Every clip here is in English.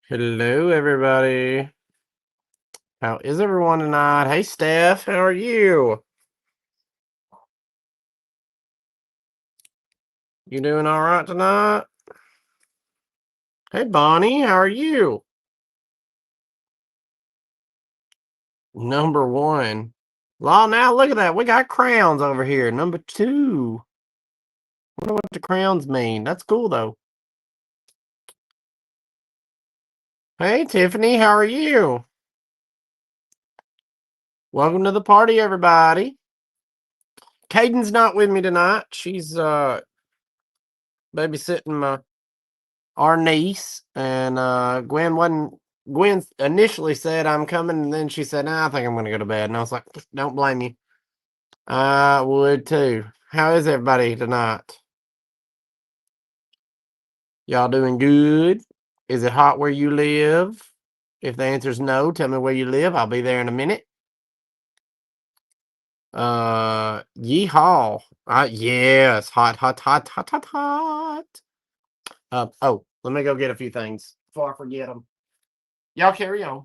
Hello, everybody. How is everyone tonight? Hey, Steph, how are you? You doing all right tonight? Hey, Bonnie, how are you? Number one. Law, now look at that. We got crowns over here. Number two. Wonder what the crowns mean. That's cool, though. Hey, Tiffany, how are you? Welcome to the party, everybody. Caden's not with me tonight. She's babysitting our niece, and Gwen initially said I'm coming, and then she said, nah, I think I'm gonna go to bed. And I was like, don't blame you. I would too. How is everybody tonight? Y'all doing good? Is it hot where you live? If the answer is no, tell me where you live. I'll be there in a minute. Yeehaw. Yes, hot, hot, hot, hot, hot, hot. Oh, let me go get a few things before I forget them. Y'all carry on.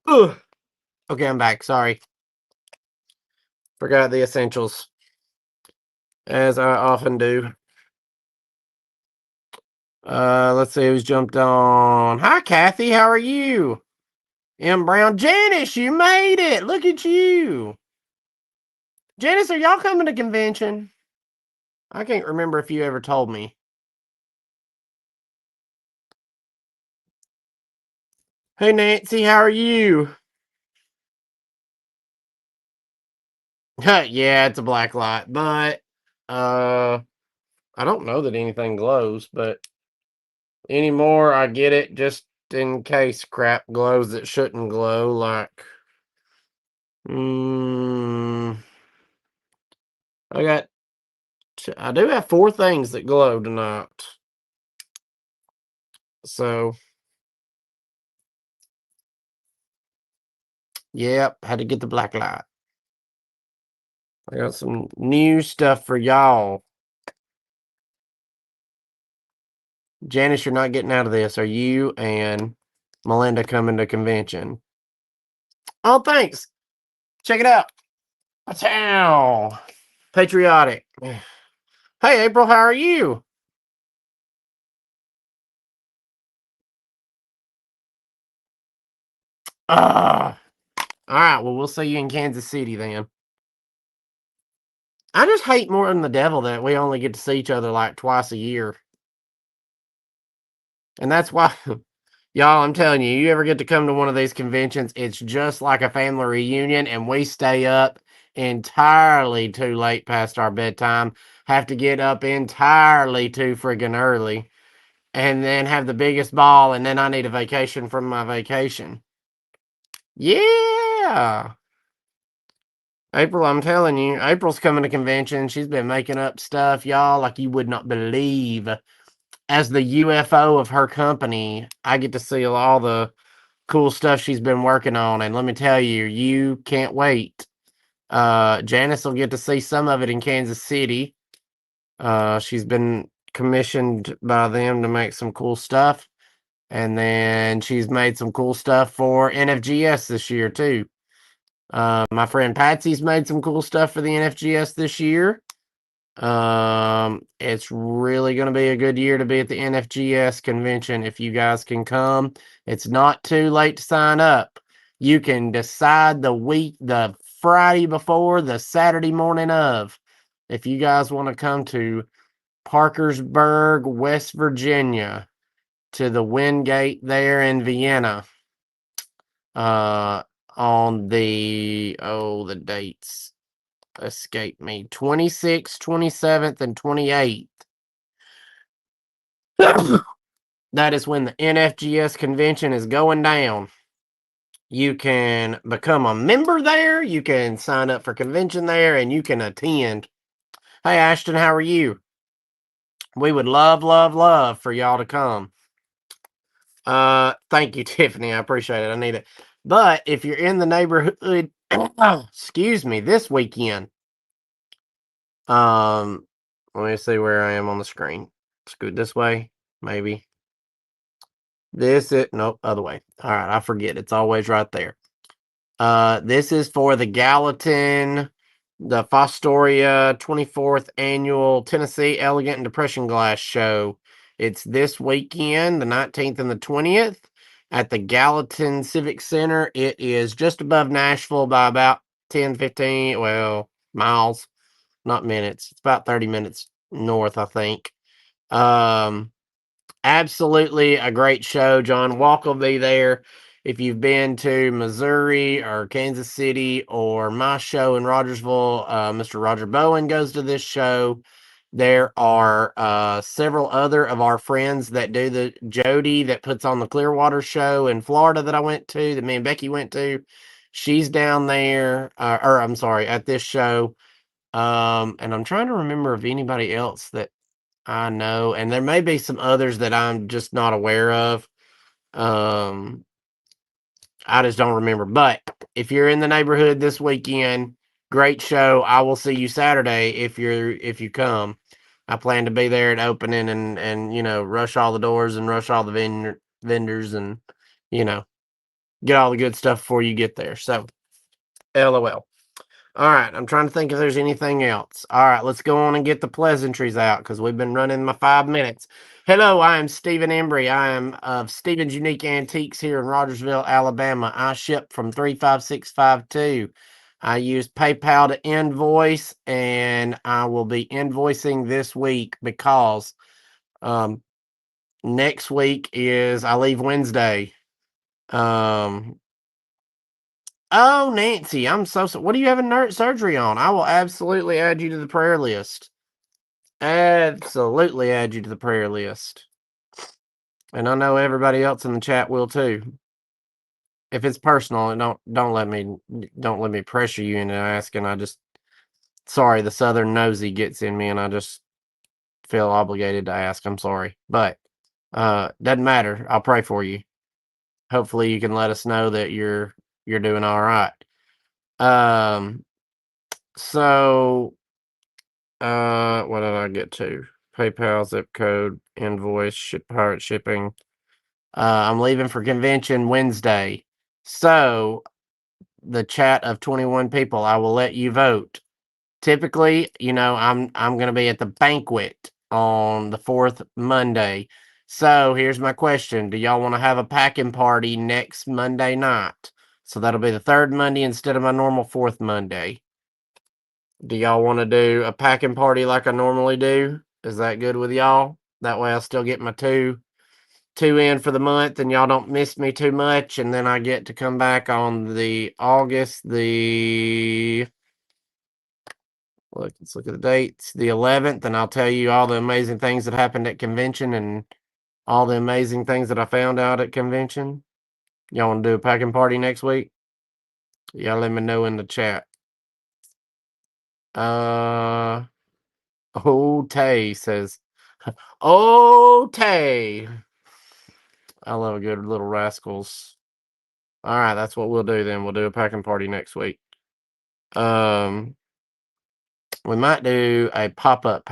Ugh. Okay, I'm back. Sorry. Forgot the essentials, as I often do. Let's see who's jumped on. Hi, Kathy. How are you? M. Brown. Janice, you made it. Look at you. Janice, are y'all coming to convention? I can't remember if you ever told me. Hey, Nancy, how are you? Yeah, it's a black light, but I don't know that anything glows, but anymore I get it just in case crap glows that shouldn't glow, like I do have 4 things that glow tonight. So yep, had to get the black light. I got some new stuff for y'all. Janice, you're not getting out of this. Are you and Melinda coming to convention? Oh, thanks. Check it out. Chow. Patriotic. Hey, April, how are you? All right, well, we'll see you in Kansas City then. I just hate more than the devil that we only get to see each other like twice a year. And that's why, y'all, I'm telling you, you ever get to come to one of these conventions, it's just like a family reunion, and we stay up entirely too late past our bedtime, have to get up entirely too friggin' early, and then have the biggest ball, and then I need a vacation from my vacation. Yeah. April, I'm telling you, April's coming to convention. She's been making up stuff, y'all, like you would not believe. As the UFO of her company, I get to see all the cool stuff she's been working on. And let me tell you, you can't wait. Janice will get to see some of it in Kansas City. She's been commissioned by them to make some cool stuff. And then she's made some cool stuff for NFGS this year, too. My friend Patsy's made some cool stuff for the NFGS this year. It's really going to be a good year to be at the NFGS convention if you guys can come. It's not too late to sign up. You can decide the Friday before, the Saturday morning of, if you guys want to come to Parkersburg, West Virginia, to the Wingate there in Vienna. On the dates escape me, 26th, 27th, and 28th. That is when the NFGS convention is going down. You can become a member there, you can sign up for convention there, and you can attend. Hey, Ashton, how are you? We would love, love, love for y'all to come. Thank you, Tiffany. I appreciate it. I need it. But if you're in the neighborhood, excuse me, this weekend, um, let me see where I am on the screen. Scoot this way, maybe. Nope, other way. All right, I forget. It's always right there. This is for the Gallatin, the Fostoria 24th annual Tennessee Elegant and Depression Glass Show. It's this weekend, the 19th and the 20th, at the Gallatin Civic Center. It is just above Nashville by about 10, 15, well, miles, not minutes. It's about 30 minutes north, I think. Um, Absolutely a great show. John Walk will be there. If you've been to Missouri or Kansas City or my show in Rogersville, Mr. Roger Bowen goes to this show. There are several other of our friends that do the Jody that puts on the Clearwater show in Florida that I went to, that me and Becky went to. She's down there, or I'm sorry, at this show. And I'm trying to remember of anybody else that I know, and there may be some others that I'm just not aware of. Um, I just don't remember. But if you're in the neighborhood this weekend, great show. I will see you Saturday if you come. I plan to be there at opening and rush all the doors and rush all the vendors and you know get all the good stuff before you get there. So, LOL. All right, I'm trying to think if there's anything else. All right, let's go on and get the pleasantries out because we've been running my 5 minutes. Hello, I am Stephen Embry. I am of Stephen's Unique Antiques here in Rogersville, Alabama. I ship from 35652. I use PayPal to invoice, and I will be invoicing this week because um, next week is I leave Wednesday. Um, Oh, Nancy, I'm so sorry. What are you having surgery on? I will absolutely add you to the prayer list. Absolutely add you to the prayer list. And I know everybody else in the chat will too. If it's personal, and don't let me pressure you into asking. Sorry, the southern nosy gets in me and I just feel obligated to ask. I'm sorry. But doesn't matter. I'll pray for you. Hopefully you can let us know that you're doing all right. Um so what did I get to? PayPal, zip code, invoice, pirate shipping. I'm leaving for convention Wednesday. So the chat of 21 people, I will let you vote. Typically, I'm gonna be at the banquet on the fourth Monday. So here's my question. Do y'all want to have a packing party next Monday night? So that'll be the third Monday instead of my normal fourth Monday. Do y'all want to do a packing party like I normally do? Is that good with y'all? That way I still get my two in for the month and y'all don't miss me too much. And then I get to come back on the August let's look at the dates, the 11th, and I'll tell you all the amazing things that happened at convention and all the amazing things that I found out at convention. Y'all want to do a packing party next week? Y'all let me know in the chat. Tay says, Tay. I love a good little rascals. All right, that's what we'll do then. We'll do a packing party next week. We might do a pop-up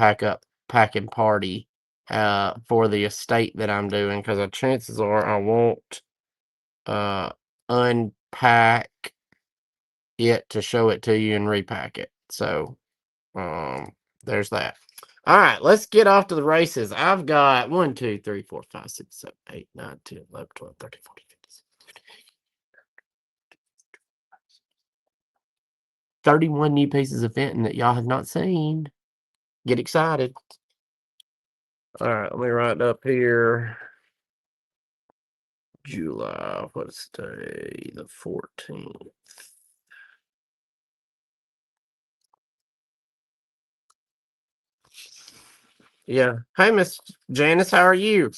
packing party for the estate that I'm doing because the chances are I won't unpack it to show it to you and repack it. So there's that. All right, let's get off to the races. I've got 1, 2, 3, 4, 5, 6, 7, 8, 9, 10, 11, 12, 13, 14, 15, 31 new pieces of Fenton that y'all have not seen. Get excited. All right, let me write up here. July, what's day? The 14th. Yeah. Hey, Miss Janice, how are you?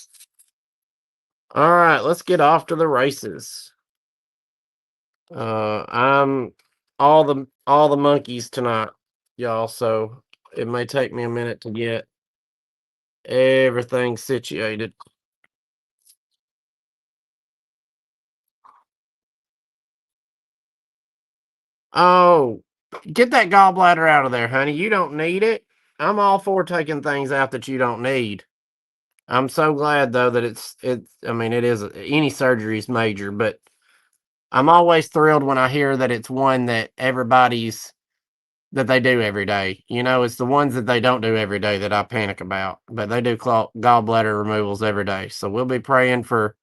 All right, let's get off to the races. I'm all the monkeys tonight, y'all, so it may take me a minute to get everything situated. Oh, get that gallbladder out of there, honey. You don't need it. I'm all for taking things out that you don't need. I'm so glad though that I mean, it is any surgery is major, but I'm always thrilled when I hear that it's one that that they do every day. You know, it's the ones that they don't do every day that I panic about, but they do gallbladder removals every day. So we'll be praying for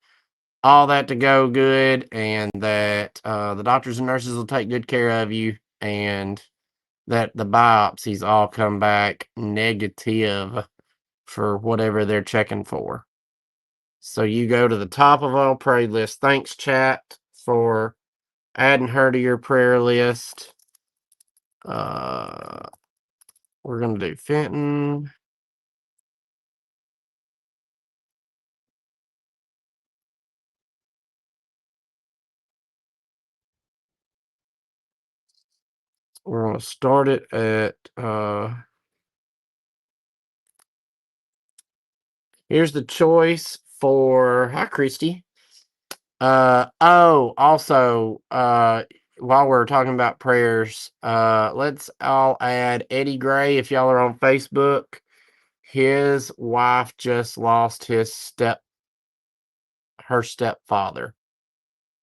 all that to go good, and that the doctors and nurses will take good care of you, and that the biopsies all come back negative for whatever they're checking for. So you go to the top of our prayer list. Thanks, chat, for adding her to your prayer list. Uh, we're gonna do Fenton. We're gonna start it at here's the choice for hi Christy. Also, while we're talking about prayers, let's all add Eddie Gray if y'all are on Facebook. His wife just lost her stepfather.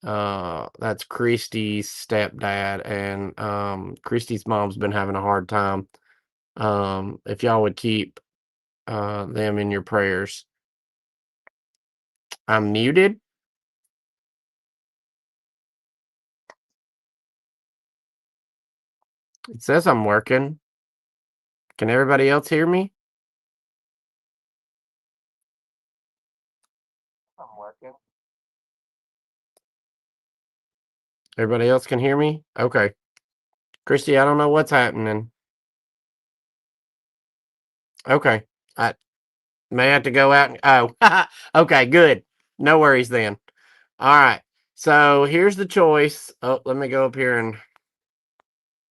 That's Christy's stepdad, and Christy's mom's been having a hard time. If y'all would keep them in your prayers. I'm muted. It says I'm working. Can everybody else hear me? I'm working. Everybody else can hear me? Okay. Christy, I don't know what's happening. Okay. I may have to go out and okay, good. No worries then. All right. So here's the choice. Oh, let me go up here and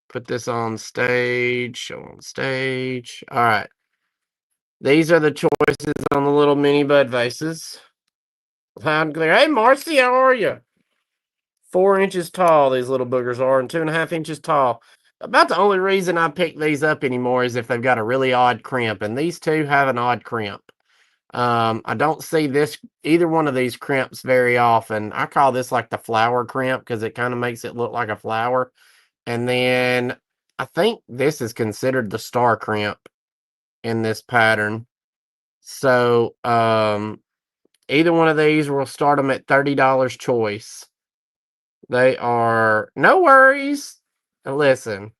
put this on stage. Show on stage. All right. These are the choices on the little mini bud vases. Loud and clear. Hey, Marcy, how are you? 4 inches tall, these little boogers are, and 2.5 inches tall. About the only reason I pick these up anymore is if they've got a really odd crimp, and these two have an odd crimp. I don't see either one of these crimps very often. I call this like the flower crimp because it kind of makes it look like a flower. And then I think this is considered the star crimp in this pattern. So either one of these, we'll start them at $30 choice. They are no worries. Listen,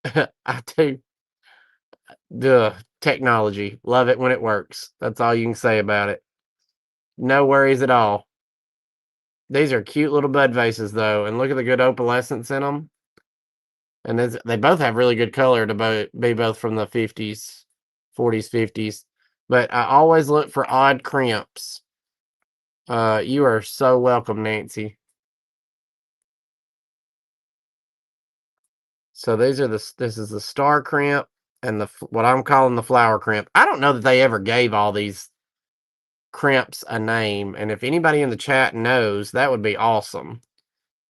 I do the technology. Love it when it works. That's all you can say about it. No worries at all. These are cute little bud vases though, and look at the good opalescence in them. And they both have really good color to be both from the 50s, 40s, 50s. But I always look for odd crimps. You are so welcome, Nancy. So this is the star crimp and what I'm calling the flower crimp. I don't know that they ever gave all these crimps a name, and if anybody in the chat knows, that would be awesome.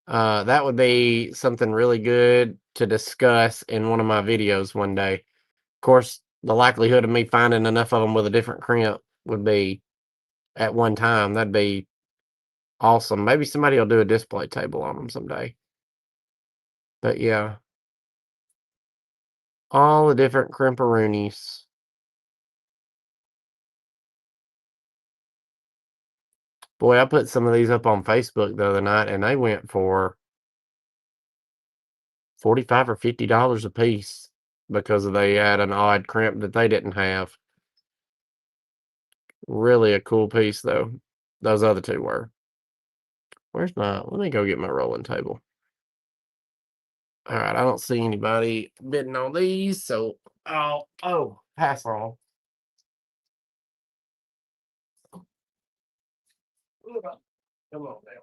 That would be something really good to discuss in one of my videos one day. Of course, the likelihood of me finding enough of them with a different crimp would be at one time. That'd be awesome. Maybe somebody will do a display table on them someday. But yeah, all the different crimperoonies. Boy, I put some of these up on Facebook the other night, and they went for $45 or $50 a piece because they had an odd crimp that they didn't have. Really a cool piece, though. Those other two were. Let me go get my rolling table. All right, I don't see anybody bidding on these, so pass on. Come on now.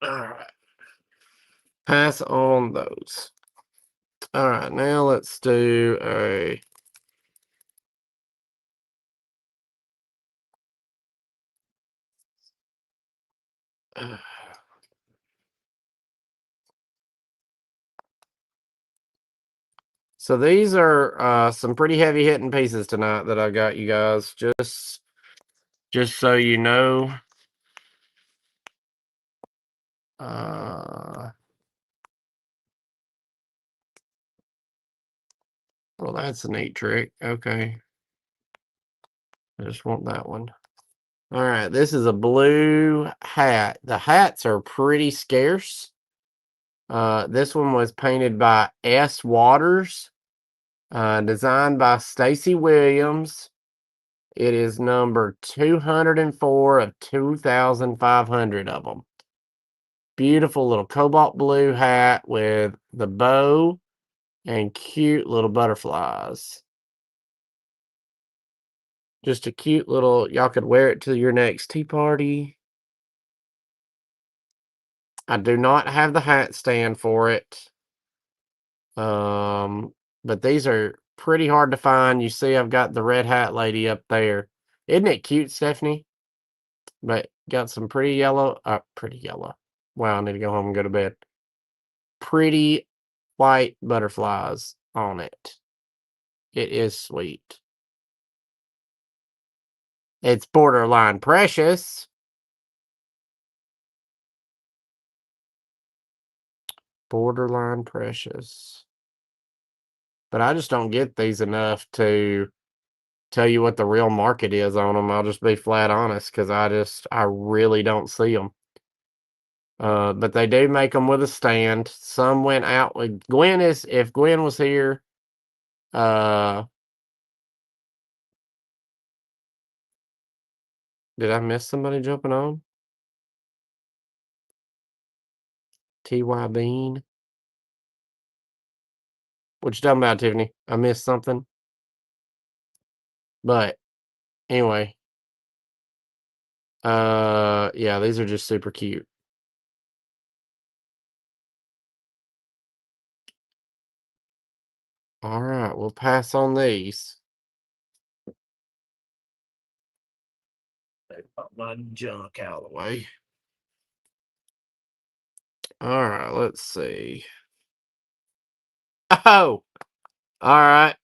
All right. Pass on those. All right, now let's do So these are some pretty heavy hitting pieces tonight that I got you guys. Just so you know. Uh, well, that's a neat trick. Okay. I just want that one. All right, this is a blue hat. The hats are pretty scarce. This one was painted by S. Waters, designed by Stacy Williams. It is number 204 of 2,500 of them. Beautiful little cobalt blue hat with the bow and cute little butterflies. Just a cute little, y'all could wear it to your next tea party. I do not have the hat stand for it. But these are pretty hard to find. You see, I've got the red hat lady up there. Isn't it cute, Stephanie? But got some pretty yellow. Wow, I need to go home and go to bed. Pretty white butterflies on it. It is sweet. It's borderline precious. Borderline precious. But I just don't get these enough to tell you what the real market is on them. I'll just be flat honest because I really don't see them. But they do make them with a stand. Some went out with if Gwen was here, uh, did I miss somebody jumping on? T.Y. Bean? What you talking about, Tiffany? I missed something. But anyway, yeah, these are just super cute. All right, we'll pass on these. Put my junk out of the way. All right, let's see. Oh, all right.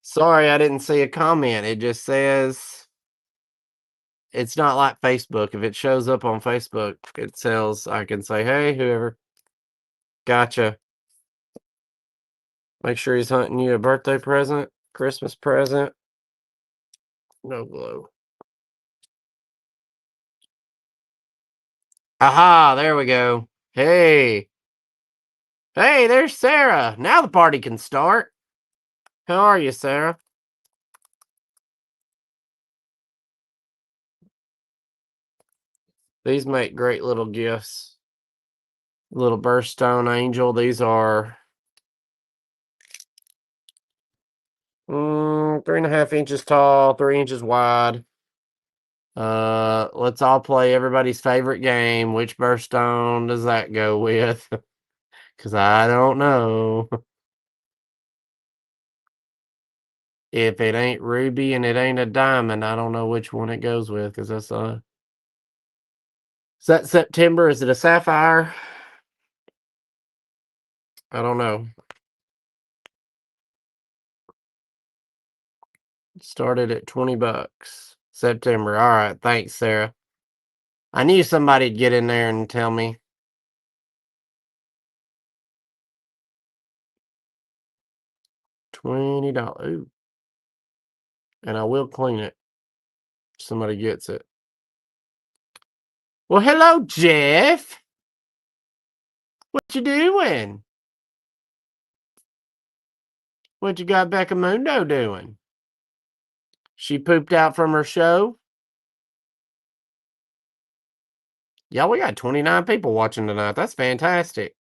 Sorry, I didn't see a comment. It just says it's not like Facebook. If it shows up on Facebook, it tells I can say, hey, whoever. Gotcha. Make sure he's hunting you a birthday present, Christmas present. No glow. Aha, there we go. Hey. Hey, there's Sarah. Now the party can start. How are you, Sarah? These make great little gifts. Little birthstone angel. These are 3.5 inches tall, 3 inches wide. Let's all play everybody's favorite game. Which birthstone does that go with? Because I don't know. If it ain't ruby and it ain't a diamond, I don't know which one it goes with. Because that's is that September? Is it a sapphire? I don't know. Started at $20. September. All right. Thanks, Sarah. I knew somebody'd get in there and tell me. $20. Ooh. And I will clean it. If somebody gets it. Well, hello, Jeff. What you doing? What you got Beccamundo doing? She pooped out from her show? Yeah, we got 29 people watching tonight. That's fantastic.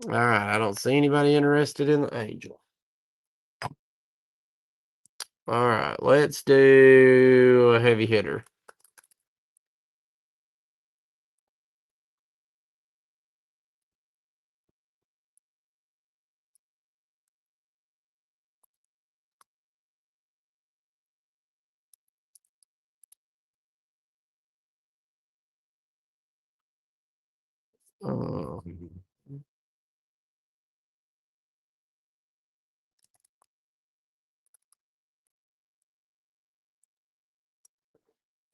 All right, I don't see anybody interested in the angel. All right, let's do a heavy hitter. Uh,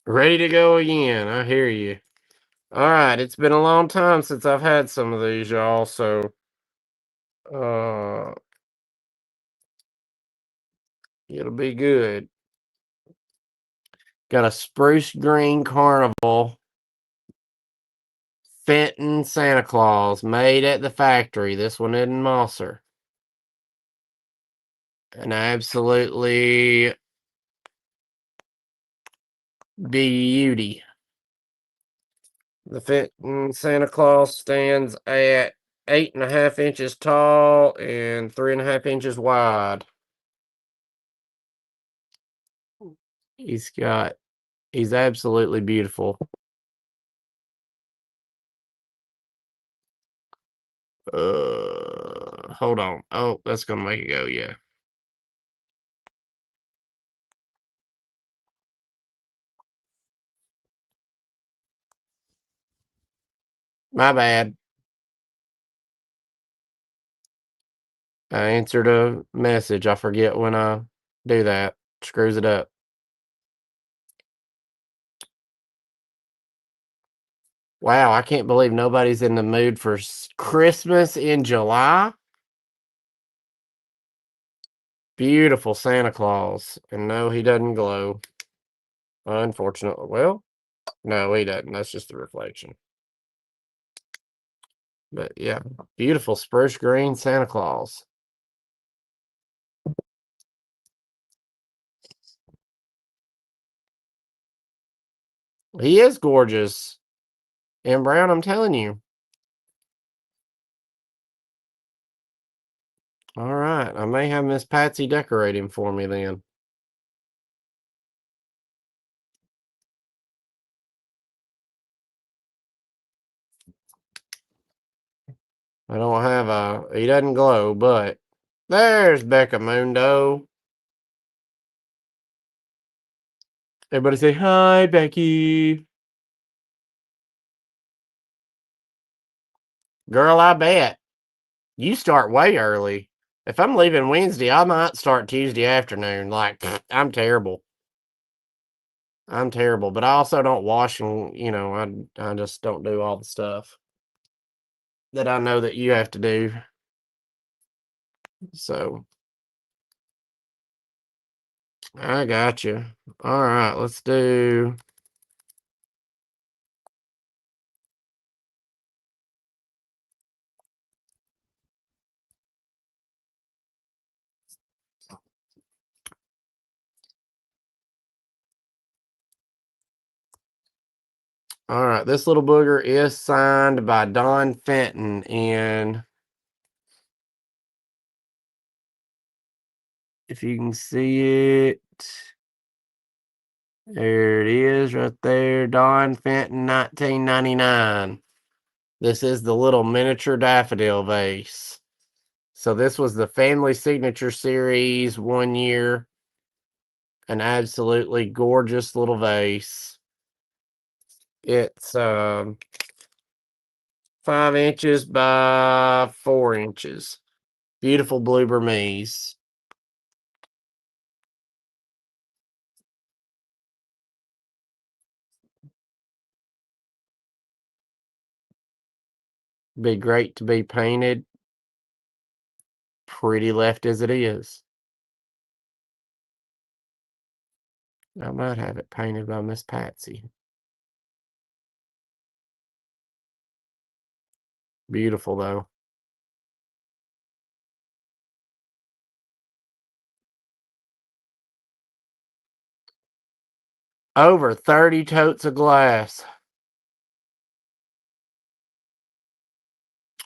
ready to go again. I hear you. All right, it's been a long time since I've had some of these, y'all. So, uh, it'll be good. Got a spruce green carnival Fenton Santa Claus made at the factory. This one isn't Mosser. An absolutely beauty. The Fenton Santa Claus stands at 8.5 inches tall and 3.5 inches wide. He's absolutely beautiful. Hold on. Oh, that's gonna make it go, yeah. My bad. I answered a message. I forget when I do that. Screws it up. Wow, I can't believe nobody's in the mood for Christmas in July. Beautiful Santa Claus. And no, he doesn't glow. Unfortunately. Well, no, he doesn't. That's just the reflection. But yeah, beautiful spruce green Santa Claus. He is gorgeous. And brown, I'm telling you. All right. I may have Miss Patsy decorate him for me then. I don't have he doesn't glow, but there's Becca Mundo. Everybody say hi, Becky. Girl, I bet. You start way early. If I'm leaving Wednesday, I might start Tuesday afternoon. Like, I'm terrible. I'm terrible. But I also don't wash and, I just don't do all the stuff that I know that you have to do. So, I got you. All right, let's do. All right, this little booger is signed by Don Fenton, and if you can see it, there it is right there. Don Fenton, 1999. This is the little miniature daffodil vase. So this was the Family Signature Series 1 year. An absolutely gorgeous little vase. It's 5 inches by 4 inches. Beautiful blue Burmese. Be great to be painted. Pretty left as it is. I might have it painted by Miss Patsy. Beautiful though. Over 30 totes of glass.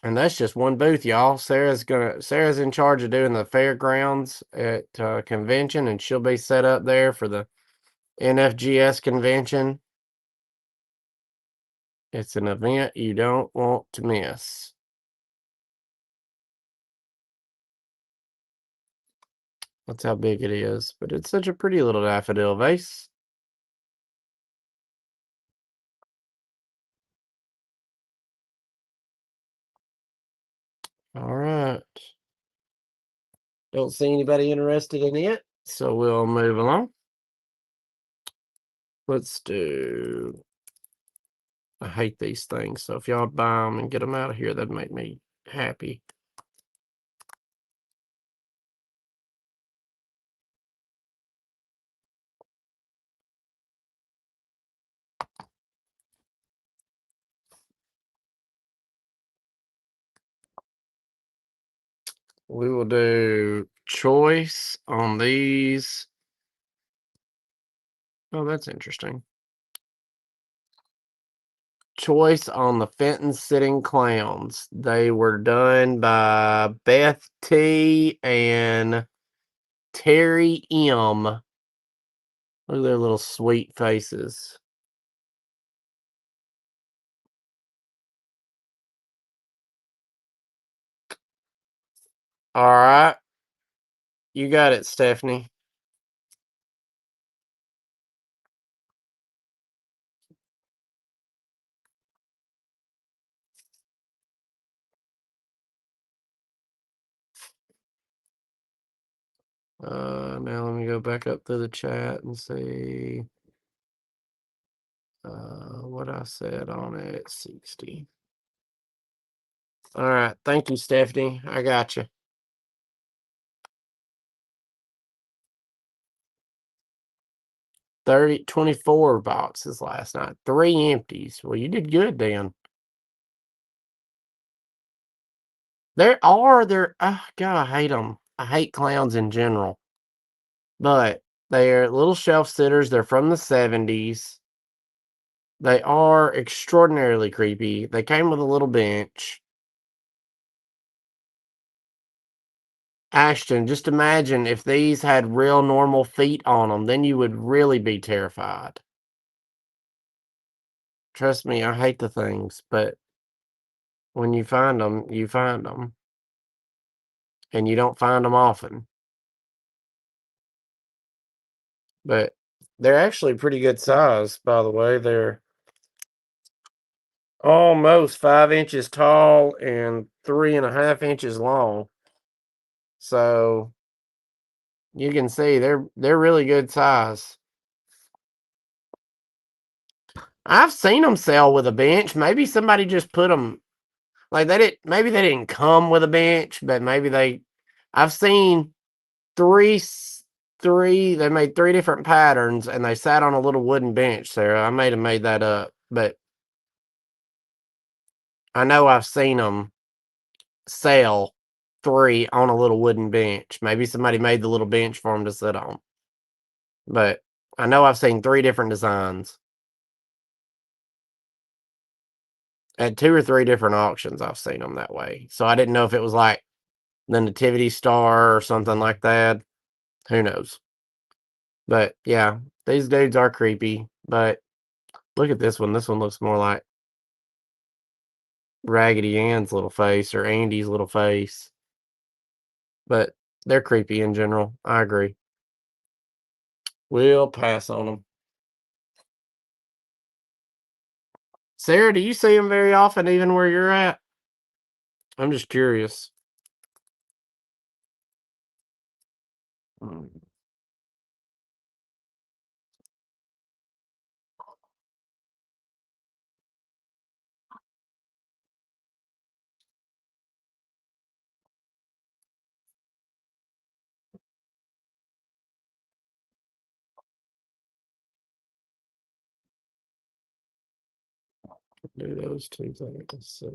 And that's just one booth, y'all. Sarah's in charge of doing the fairgrounds at convention, and she'll be set up there for the NFGS convention. It's an event you don't want to miss. That's how big it is, but it's such a pretty little daffodil vase. right. Don't see anybody interested in it, so we'll move along. Let's do. I hate these things, so if y'all buy them and get them out of here, that'd make me happy. We will do choice on these. Oh, that's interesting. Choice on the Fenton Sitting Clowns. They were done by Beth T and Terry M. Look at their little sweet faces. All right. You got it, Stephanie. Now let me go back up to the chat and see what I said on it. 60. All right. Thank you, Stephanie. I got you. 24 boxes last night. 3 empties. Well, you did good, Dan. There, oh, God, I hate them. I hate clowns in general. But they're little shelf sitters. They're from the 70s. They are extraordinarily creepy. They came with a little bench. Ashton, just imagine if these had real normal feet on them, then you would really be terrified. Trust me, I hate the things, but when you find them, you find them. And you don't find them often. But they're actually pretty good size, by the way. They're almost 5 inches tall and 3.5 inches long. So you can see they're really good size. I've seen them sell with a bench. Maybe somebody just put them like they did. Maybe they didn't come with a bench, but maybe they. I've seen three. They made 3 different patterns, and they sat on a little wooden bench. Sarah, I may have made that up, but I know I've seen them sell 3 on a little wooden bench. Maybe somebody made the little bench for them to sit on. But I know I've seen 3 different designs. At 2 or 3 different auctions, I've seen them that way. So I didn't know if it was like the Nativity Star or something like that. Who knows? But yeah, these dudes are creepy. But look at this one. This one looks more like Raggedy Ann's little face or Andy's little face. But they're creepy in general. I agree. We'll pass on them. Sarah, do you see them very often, even where you're at? I'm just curious. Do those 2 things. Let's see.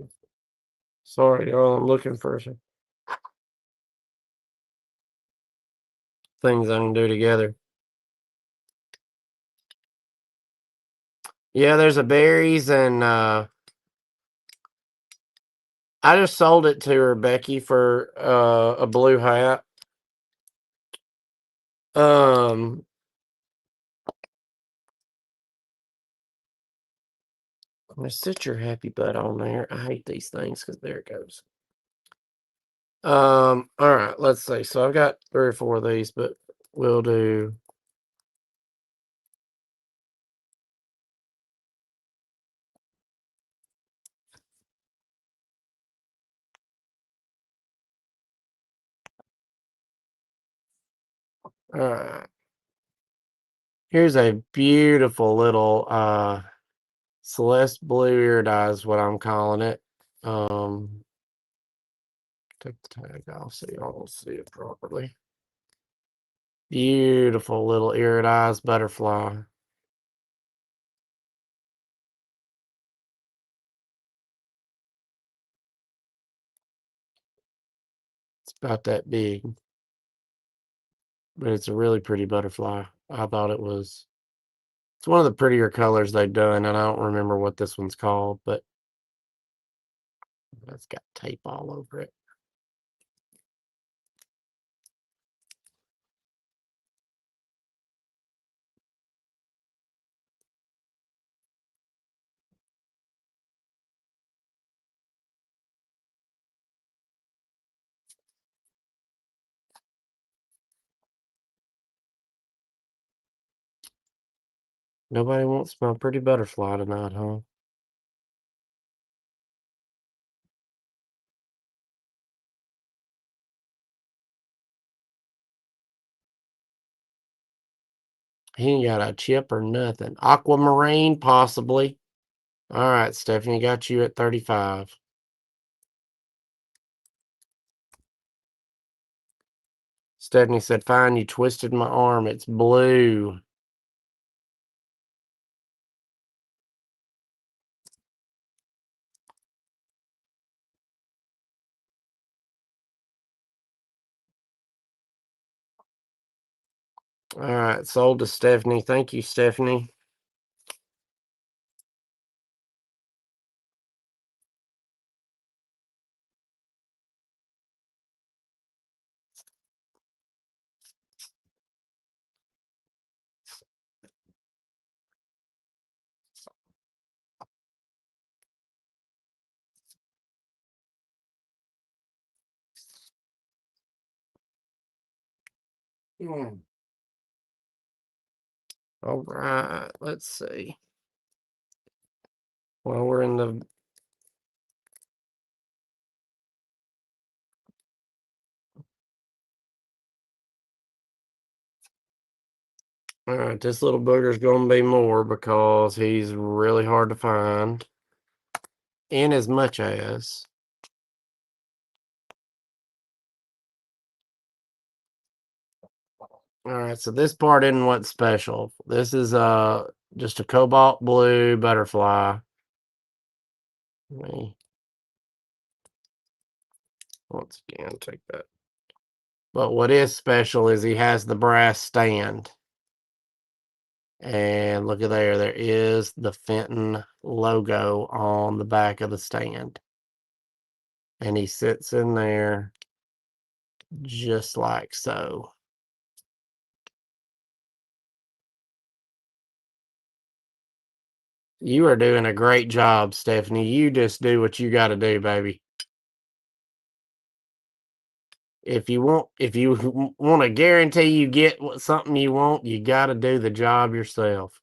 Sorry, y'all. I'm looking for some things I can do together. Yeah, there's a berries and I just sold it to her, Becky, for a blue hat. I'm gonna sit your happy butt on there. I hate these things because there it goes. All right, let's see. So I've got 3 or 4 of these, but we'll do. Alright. Here's a beautiful little, Celeste blue iridite is what I'm calling it. Take the tag off so y'all will see it properly. Beautiful little iridized butterfly. It's about that big, but it's a really pretty butterfly. I thought it was. It's one of the prettier colors they've done, and I don't remember what this one's called, but it's got tape all over it. Nobody wants my pretty butterfly tonight, huh? He ain't got a chip or nothing. Aquamarine, possibly. All right, Stephanie, got you at 35. Stephanie said, fine, you twisted my arm. It's blue. All right, sold to Stephanie. Thank you, Stephanie. All right, let's see. Well, we're in the. All right, this little booger's going to be more because he's really hard to find. In as much as. All right, so this part isn't what's special. This is just a cobalt blue butterfly. Let me once again take that. But what is special is he has the brass stand. And look at there. There is the Fenton logo on the back of the stand. And he sits in there just like so. You are doing a great job, Stephanie. You just do what you got to do, baby. If you want to guarantee you get something you want, you got to do the job yourself.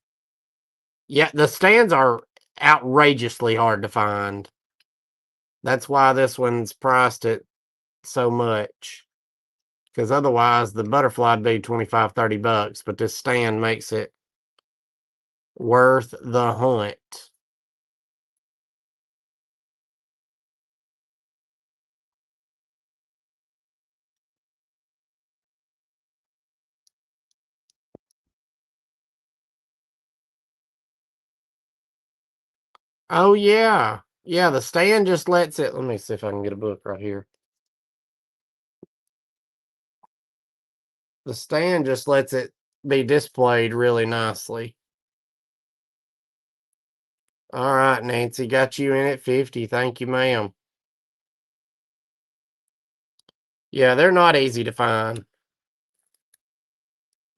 Yeah, the stands are outrageously hard to find. That's why this one's priced at so much. Because otherwise the butterfly'd be 25, 30 bucks, but this stand makes it worth the hunt. Oh yeah. Yeah, the stand just lets it. Let me see if I can get a book right here. The stand just lets it be displayed really nicely. All right, Nancy, got you in at 50. Thank you, ma'am. Yeah, they're not easy to find.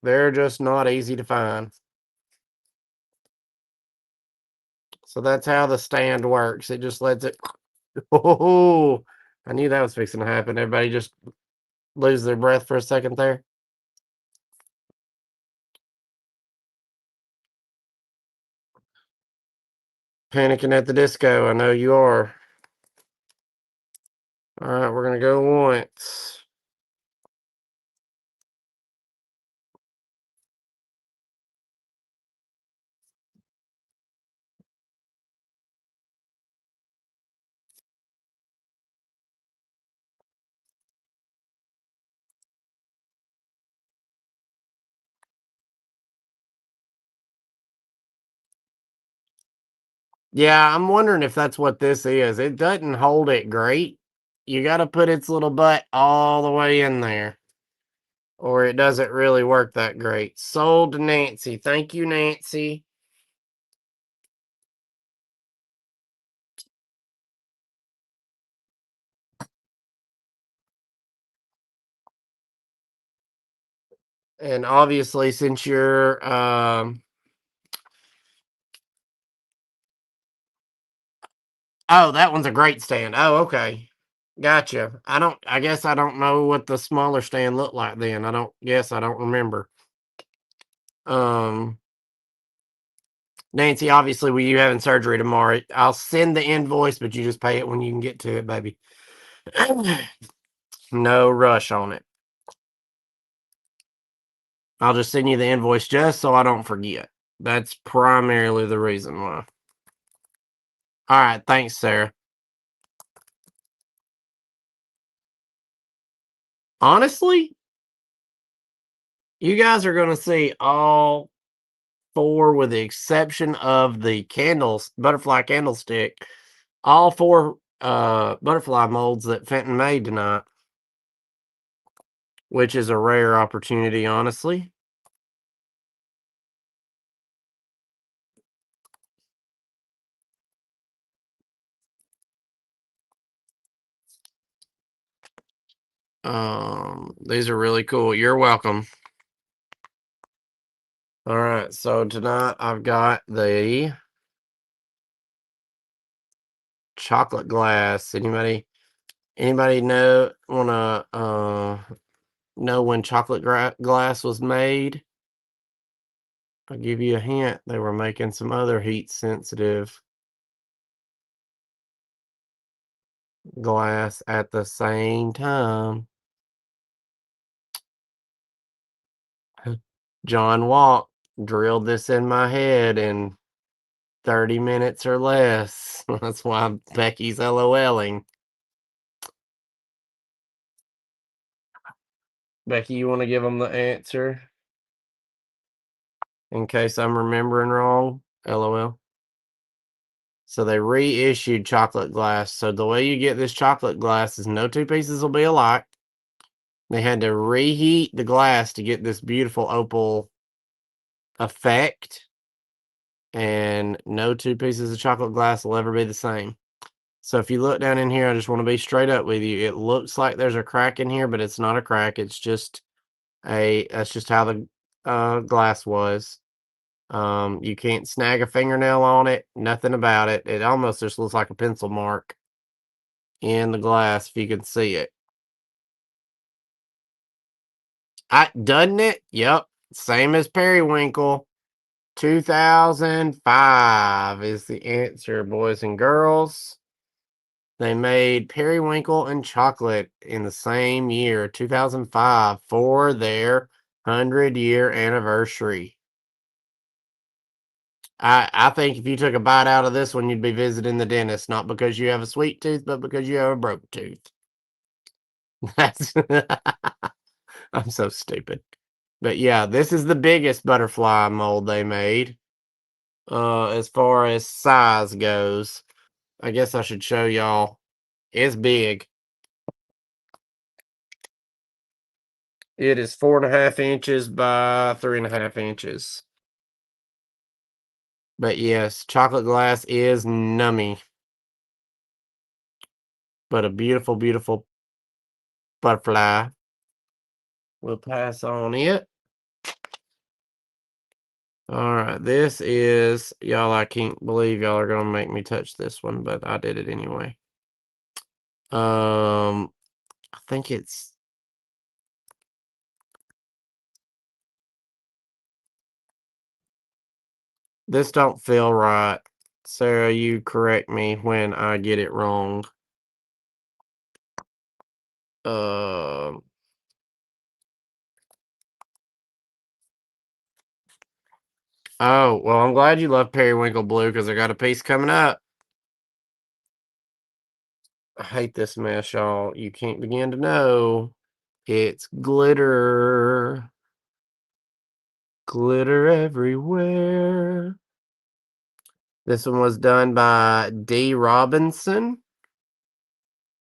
They're just not easy to find. So that's how the stand works. It just lets it. Oh, I knew that was fixing to happen. Everybody just lose their breath for a second there. Panicking at the disco. I know you are. All right, we're going to go once. Yeah, I'm wondering if that's what this is. It doesn't hold it great. You gotta put its little butt all the way in there, or it doesn't really work that great. Sold to Nancy. Thank you, Nancy. And obviously, since you're oh, that one's a great stand. Oh, okay. Gotcha. I guess I don't know what the smaller stand looked like then. I don't remember. Um Nancy, obviously with you having surgery tomorrow, I'll send the invoice, but you just pay it when you can get to it, baby. No rush on it. I'll just send you the invoice just so I don't forget. That's primarily the reason why. All right, thanks, Sarah. Honestly, you guys are going to see all four, with the exception of the candles, butterfly candlestick, all four butterfly molds that Fenton made tonight, which is a rare opportunity, honestly. These are really cool. You're welcome. All right, so tonight I've got the chocolate glass. Anybody wanna know when chocolate glass was made? I'll give you a hint. They were making some other heat sensitive glass at the same time. John Walk drilled this in my head in 30 minutes or less. That's why Becky's LOLing. Becky, you want to give them the answer in case I'm remembering wrong? LOL. So they reissued chocolate glass. So the way you get this chocolate glass is no two pieces will be alike. They had to reheat the glass to get this beautiful opal effect, and no two pieces of chocolate glass will ever be the same. So if you look down in here, I just want to be straight up with you. It looks like there's a crack in here, but it's not a crack. It's just that's just how the glass was. You can't snag a fingernail on it, nothing about it. It almost just looks like a pencil mark in the glass if you can see it. Doesn't it? Yep. Same as periwinkle. 2005 is the answer, boys and girls. They made periwinkle and chocolate in the same year, 2005, for their 100-year anniversary. I think if you took a bite out of this one, you'd be visiting the dentist, not because you have a sweet tooth, but because you have a broke tooth. That's I'm so stupid. But yeah, this is the biggest butterfly mold they made. As far as size goes, I guess I should show y'all. It's big. It is 4.5 inches by 3.5 inches. But yes, chocolate glass is nummy. But a beautiful, beautiful butterfly. We'll pass on it. All right, this is y'all. I can't believe y'all are gonna make me touch this one, but I did it anyway. I think it's this don't feel right. Sarah, you correct me when I get it wrong. Um, oh, well, I'm glad you love periwinkle blue because I got a piece coming up. I hate this mess, y'all. You can't begin to know. It's glitter. Glitter everywhere. This one was done by D. Robinson.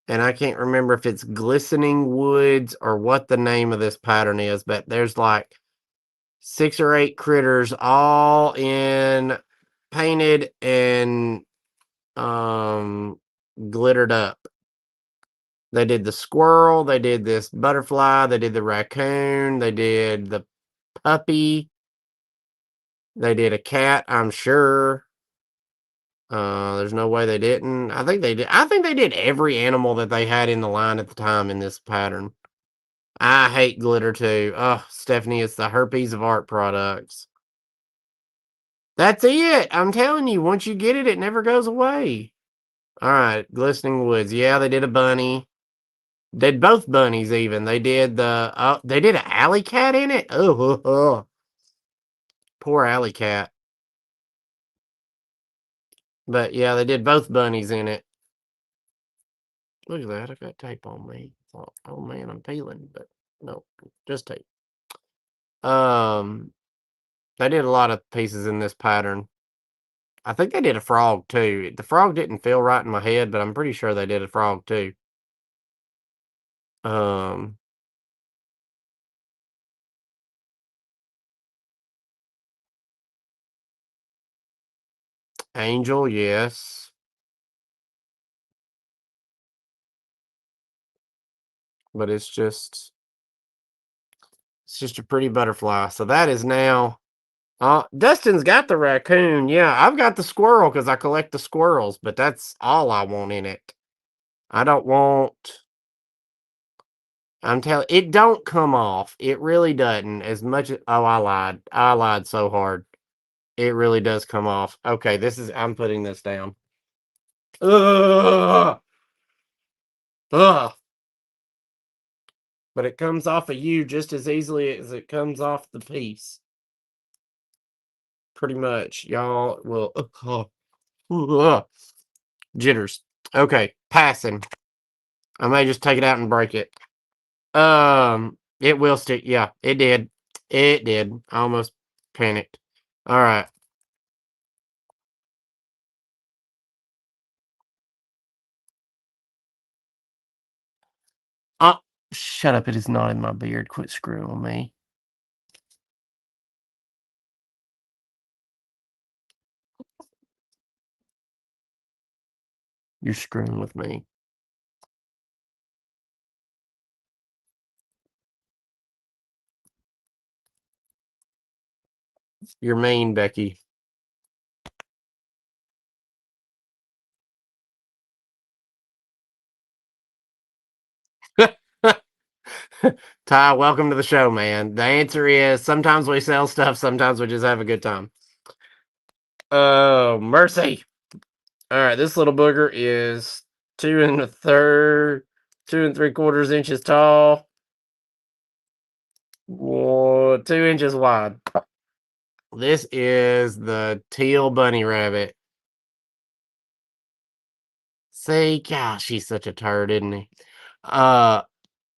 And I can't remember if it's Glistening Woods or what the name of this pattern is, but there's like 6 or 8 critters all in painted and glittered up. They did the squirrel, they did this butterfly, they did the raccoon, they did the puppy, they did a cat, I'm sure. There's no way they didn't. I think they did. I think they did every animal that they had in the line at the time in this pattern. I hate glitter too. Oh, Stephanie, it's the herpes of art products. That's it. I'm telling you, once you get it, it never goes away. All right, Glistening Woods. Yeah, they did a bunny. They did both bunnies even. They did they did an alley cat in it. Oh, poor alley cat. But yeah, they did both bunnies in it. Look at that. I got tape on me. Oh man, I'm peeling, but no, just tape. Um, they did a lot of pieces in this pattern. I think they did a frog too. The frog didn't feel right in my head, but I'm pretty sure they did a frog too. Um, Angel, yes, but it's just a pretty butterfly. So that is now. Dustin's got the raccoon. Yeah, I've got the squirrel because I collect the squirrels, but that's all I want in it. I don't want. I'm telling it don't come off. It really doesn't. As much as I lied. I lied so hard. It really does come off. Okay, I'm putting this down. Ugh. Ugh. But it comes off of you just as easily as it comes off the piece. Pretty much. Y'all will jitters. Okay, passing. I may just take it out and break it. It will stick. Yeah, it did. It did. I almost panicked. All right. Uh, Shut up. It is not in my beard. Quit screwing with me. You're screwing with me. You're mean, Becky. Ty, welcome to the show, man. The answer is sometimes we sell stuff, sometimes we just have a good time. Oh, mercy. All right, this little booger is 2 3/4 inches tall, 2 inches wide. This is the teal bunny rabbit. See, gosh, he's such a turd, isn't he? Uh,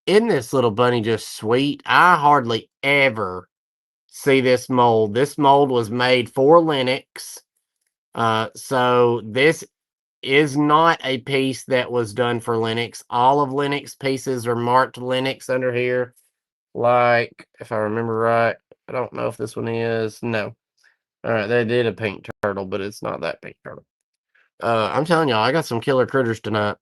isn't this little bunny just sweet? I hardly ever see this mold. This mold was made for Linux. So this is not a piece that was done for Linux. All of Linux pieces are marked Linux under here. Like, if I remember right, I don't know if this one is. No. All right, they did a pink turtle, but it's not that pink turtle. I'm telling y'all, I got some killer critters tonight.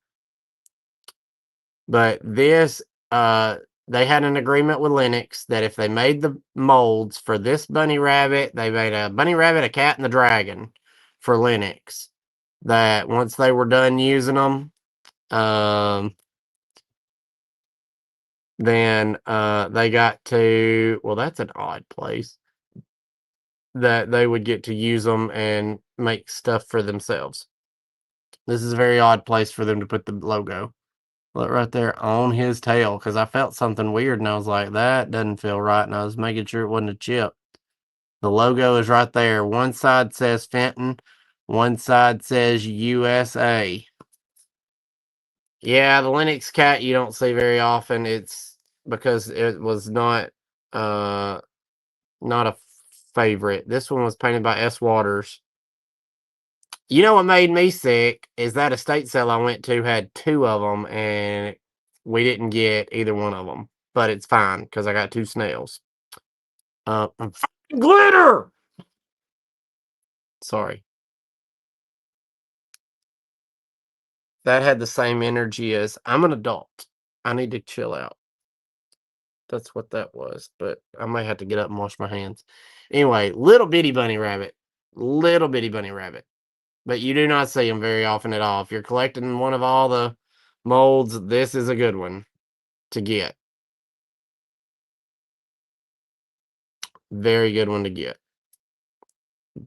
But this, they had an agreement with Linux that if they made the molds for this bunny rabbit, they made a bunny rabbit, a cat, and the dragon for Linux. That once they were done using them, then they got to, well, that's an odd place, that they would get to use them and make stuff for themselves. This is a very odd place for them to put the logo. Look right there on his tail, because I felt something weird and I was like, that doesn't feel right. And I was making sure it wasn't a chip. The logo is right there. One side says Fenton, one side says USA. Yeah, the Linux cat you don't see very often. It's because it was uh not a favorite. This one was painted by S. Waters. You know what made me sick is that estate sale I went to had 2 of them, and we didn't get either one of them, but it's fine because I got 2 snails. Glitter! Sorry. That had the same energy as, "I'm an adult. I need to chill out." That's what that was, but I might have to get up and wash my hands. Anyway, little bitty bunny rabbit. Little bitty bunny rabbit. But you do not see them very often at all. If you're collecting one of all the molds, this is a good one to get. Very good one to get.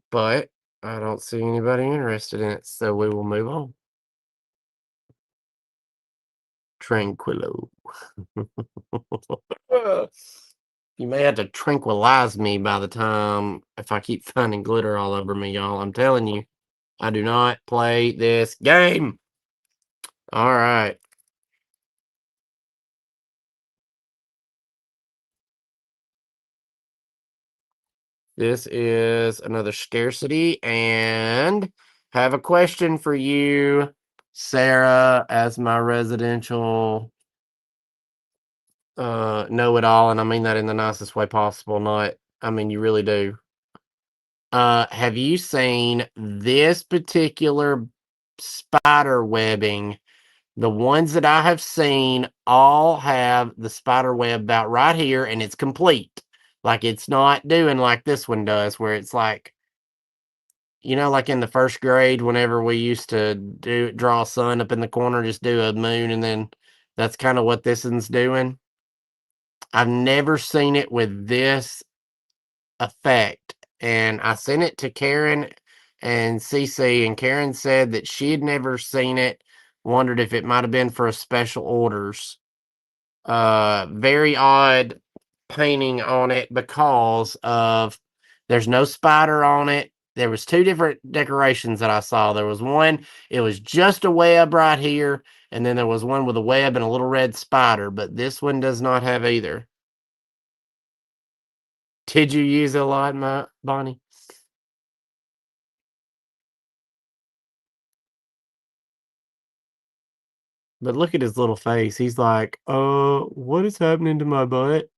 But I don't see anybody interested in it, so we will move on. Tranquilo. You may have to tranquilize me by the time if I keep finding glitter all over me, y'all. I'm telling you, I do not play this game. All right. This is another scarcity, and have a question for you, Sarah, as my residential know it all, and I mean that in the nicest way possible. Not, I mean, you really do. Have you seen this particular spider webbing? The ones that I have seen all have the spider web about right here, and it's complete. Like, it's not doing like this one does, where it's like, like in the first grade, whenever we used to draw a sun up in the corner, just do a moon, and then that's kind of what this one's doing. I've never seen it with this effect, and I sent it to Karen and CC, and Karen said that she had never seen it, wondered if it might have been for a special orders. Very odd painting on it because of there's no spider on it. There was 2 different decorations that I saw. There was one, it was just a web right here, and then there was one with a web and a little red spider, but this one does not have either. Did you use it a lot, Bonnie? But look at his little face. He's like, what is happening to my butt?"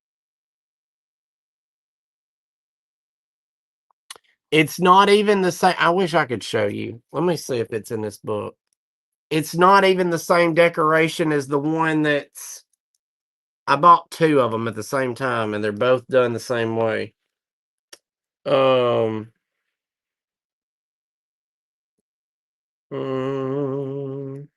It's not even the same. I wish I could show you. Let me see if it's in this book. It's not even the same decoration as the one that's I bought 2 of them at the same time, and they're both done the same way. Um, mm,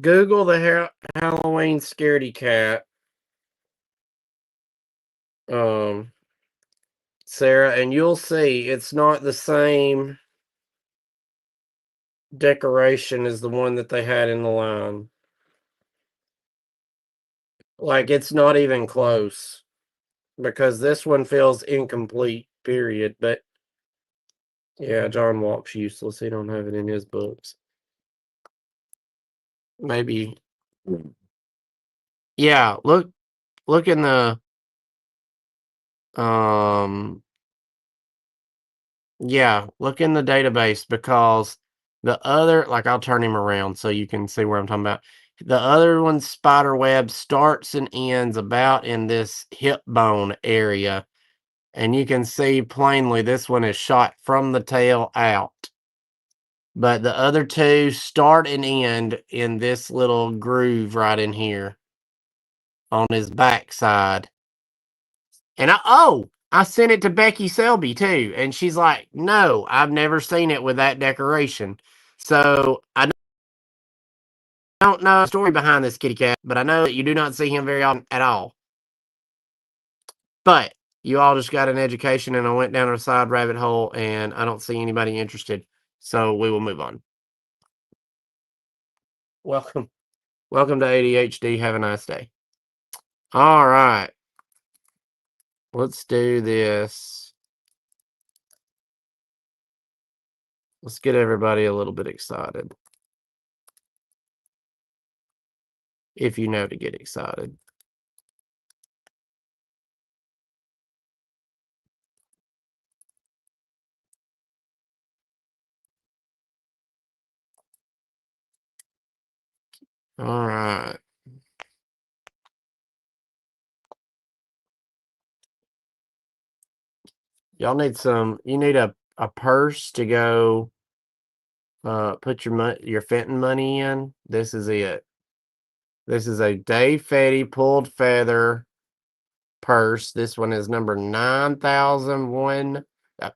Google the Halloween scaredy cat, um, Sarah, and you'll see it's not the same decoration as the one that they had in the line. Like, it's not even close because this one feels incomplete, period. But yeah, John Walk's useless. He don't have it in his books. Maybe. Yeah, look in the um yeah, look in the database because the other, like, I'll turn him around so you can see where I'm talking about. The other one's spider web starts and ends about in this hip bone area, and you can see plainly this one is shot from the tail out. But the other 2 start and end in this little groove right in here on his backside. And I sent it to Becky Selby too, and she's like, "No, I've never seen it with that decoration." So I don't know the story behind this kitty cat, but I know that you do not see him very often at all. But you all just got an education, and I went down a side rabbit hole, and I don't see anybody interested. So we will move on. Welcome, welcome to ADHD. Have a nice day. All right, let's do this. Let's get everybody a little bit excited. If you know to get excited. All right. Y'all need you need a purse to go put your Fenton money in. This is it. This is a Dave Fetty pulled feather purse. This one is number 9,001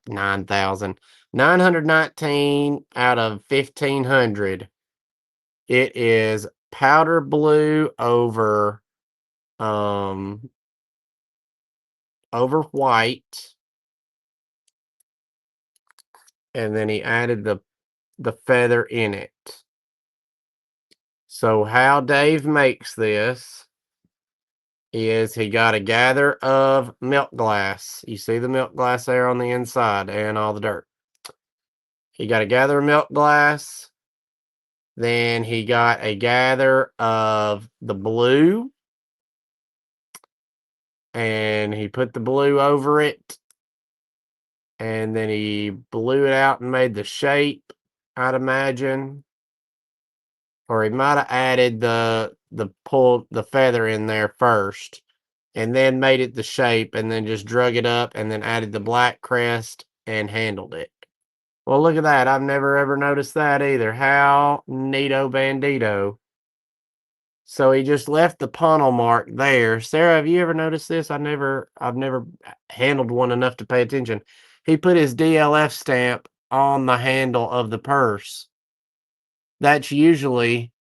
9,919 out of 1,500. It is powder blue um over white, and then he added the feather in it. So how Dave makes this is he got a gather of milk glass. You see the milk glass there on the inside and all the dirt. He got a gather of milk glass. Then he got a gather of the blue, and he put the blue over it. And then he blew it out and made the shape, I'd imagine. Or he might have added the feather in there first, and then made it the shape, and then just drug it up, and then added the black crest and handled it. Well, look at that. I've never ever noticed that either. How neato bandito. So he just left the punnel mark there. Sarah, have you ever noticed this? I've never handled one enough to pay attention. He put his DLF stamp on the handle of the purse. That's usually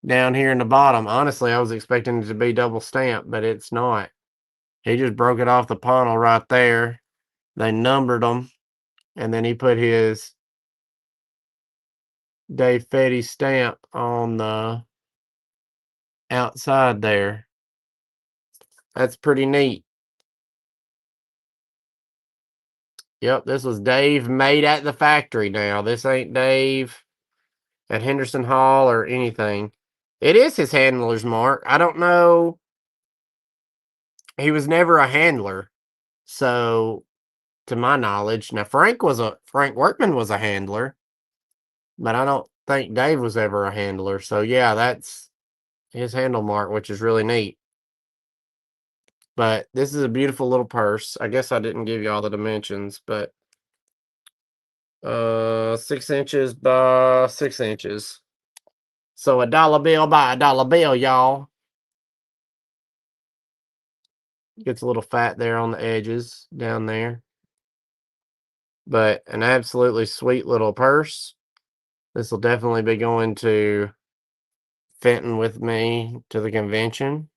down here in the bottom. Honestly, I was expecting it to be double stamped, but it's not. He just broke it off the panel right there. They numbered them, and then he put his Dave Fetty stamp on the outside there. That's pretty neat. Yep, this was Dave made at the factory now. This ain't Dave at Henderson Hall or anything. It is his handler's mark. I don't know. He was never a handler. So, to my knowledge, now Frank Workman was a handler, but I don't think Dave was ever a handler. So yeah, that's his handle mark, which is really neat. But this is a beautiful little purse. I guess I didn't give you all the dimensions, but 6 inches by 6 inches. So a dollar bill by a dollar bill, y'all. Gets a little fat there on the edges down there. But an absolutely sweet little purse. This will definitely be going to Fenton with me to the convention.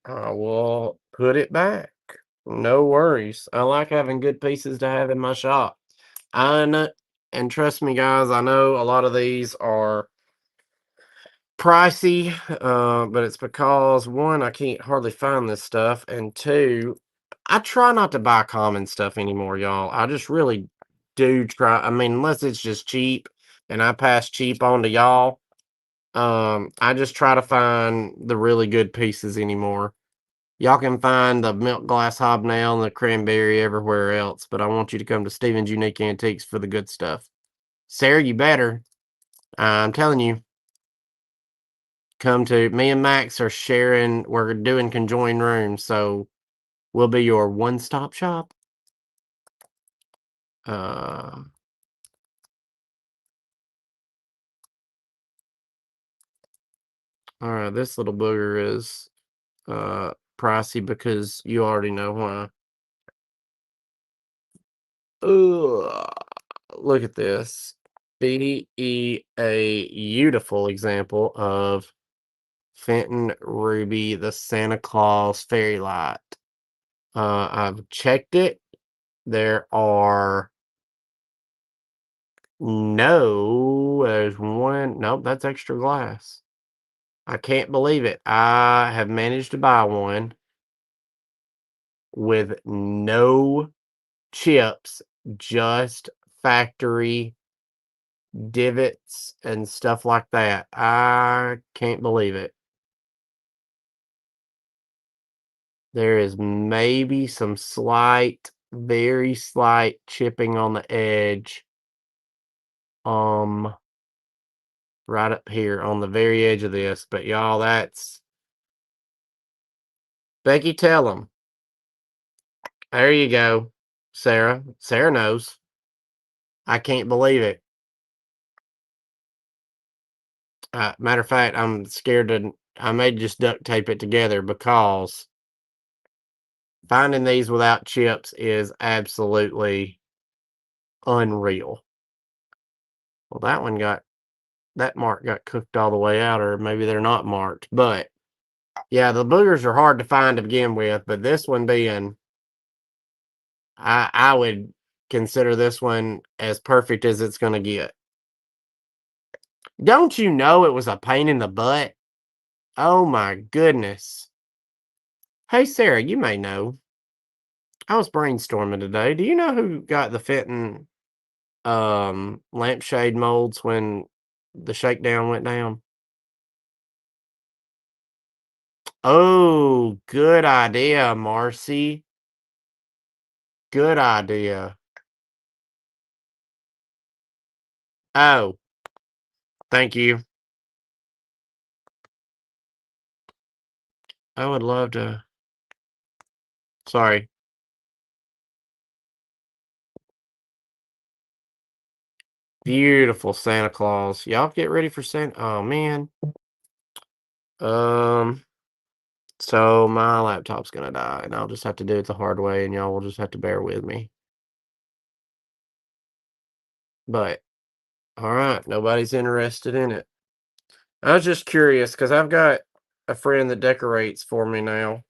I will put it back. No worries. I like having good pieces to have in my shop. And trust me, guys, I know a lot of these are pricey, but it's because one, I can't hardly find this stuff, and two, I try not to buy common stuff anymore, y'all. I just really do try. I mean, unless it's just cheap, and I pass cheap on to y'all. I just try to find the really good pieces anymore. Y'all can find the milk glass hobnail and the cranberry everywhere else, but I want you to come to Steven's Unique Antiques for the good stuff. Sarah, you better. I'm telling you, come to me and Max are sharing, we're doing conjoined rooms, so we'll be your one-stop shop. Uh, all right, this little booger is pricey because you already know why. Ugh, look at this. Be a beautiful example of Fenton Ruby, the Santa Claus fairy light. I've checked it. There are there's one. Nope, that's extra glass. I can't believe it. I have managed to buy one with no chips, just factory divots and stuff like that. I can't believe it. There is maybe some slight, very slight chipping on the edge, right up here on the very edge of this. But y'all, that's Becky. Tell them. There you go, Sarah. Sarah knows. I can't believe it. Matter of fact, I'm scared to. I may just duct tape it together because finding these without chips is absolutely unreal. Well, that mark got cooked all the way out, or maybe they're not marked. But yeah, the boogers are hard to find to begin with. But this one being, I would consider this one as perfect as it's going to get. Don't you know it was a pain in the butt? Oh my goodness. Hey Sarah, you may know. I was brainstorming today. Do you know who got the Fenton lampshade molds when the shakedown went down? Oh, good idea, Marcy. Good idea. Oh, thank you. I would love to. Sorry. Beautiful Santa Claus. Y'all get ready for Santa. Oh man. Um, so my laptop's gonna die and I'll just have to do it the hard way and y'all will just have to bear with me. But all right, nobody's interested in it. I was just curious because I've got a friend that decorates for me now.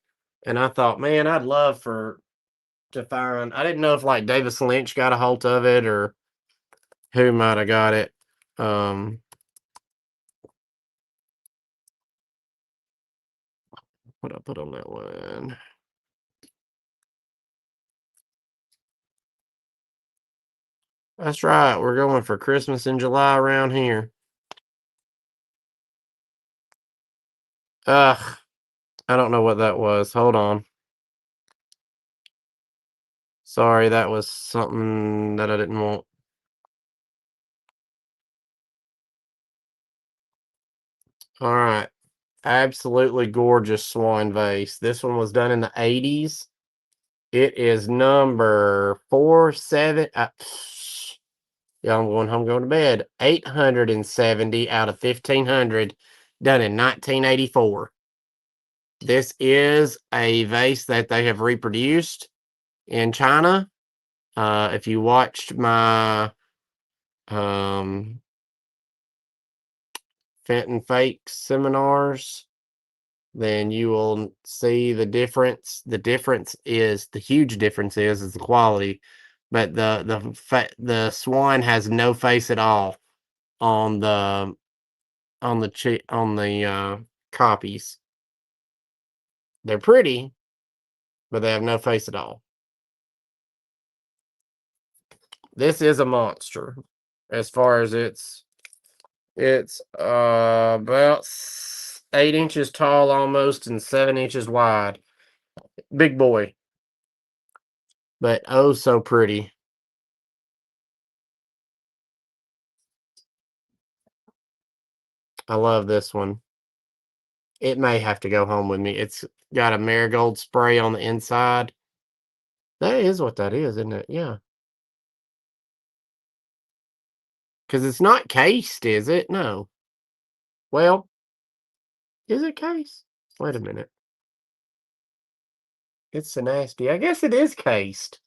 And I thought, man, I'd love for to find. I didn't know if like Davis Lynch got a hold of it or who might have got it. Um, what I put on that one? That's right. We're going for Christmas in July around here. Ugh, I don't know what that was. Hold on. Sorry, that was something that I didn't want. All right. Absolutely gorgeous swan vase. This one was done in the 80s. It is number 47. Yeah, I'm going home, going to bed. 870 out of 1500, done in 1984. This is a vase that they have reproduced in China. If you watched my um, Fenton Fake seminars, then you will see the difference. The huge difference is the quality, but the swan has no face at all on the copies. They're pretty, but they have no face at all. This is a monster as far as it's about 8 inches tall almost and 7 inches wide. Big boy, but oh so pretty. I love this one. It may have to go home with me. It's got a marigold spray on the inside. That is what that is, isn't it? Yeah. Because it's not cased, is it? No. Well, is it cased? Wait a minute. It's so nasty. I guess it is cased.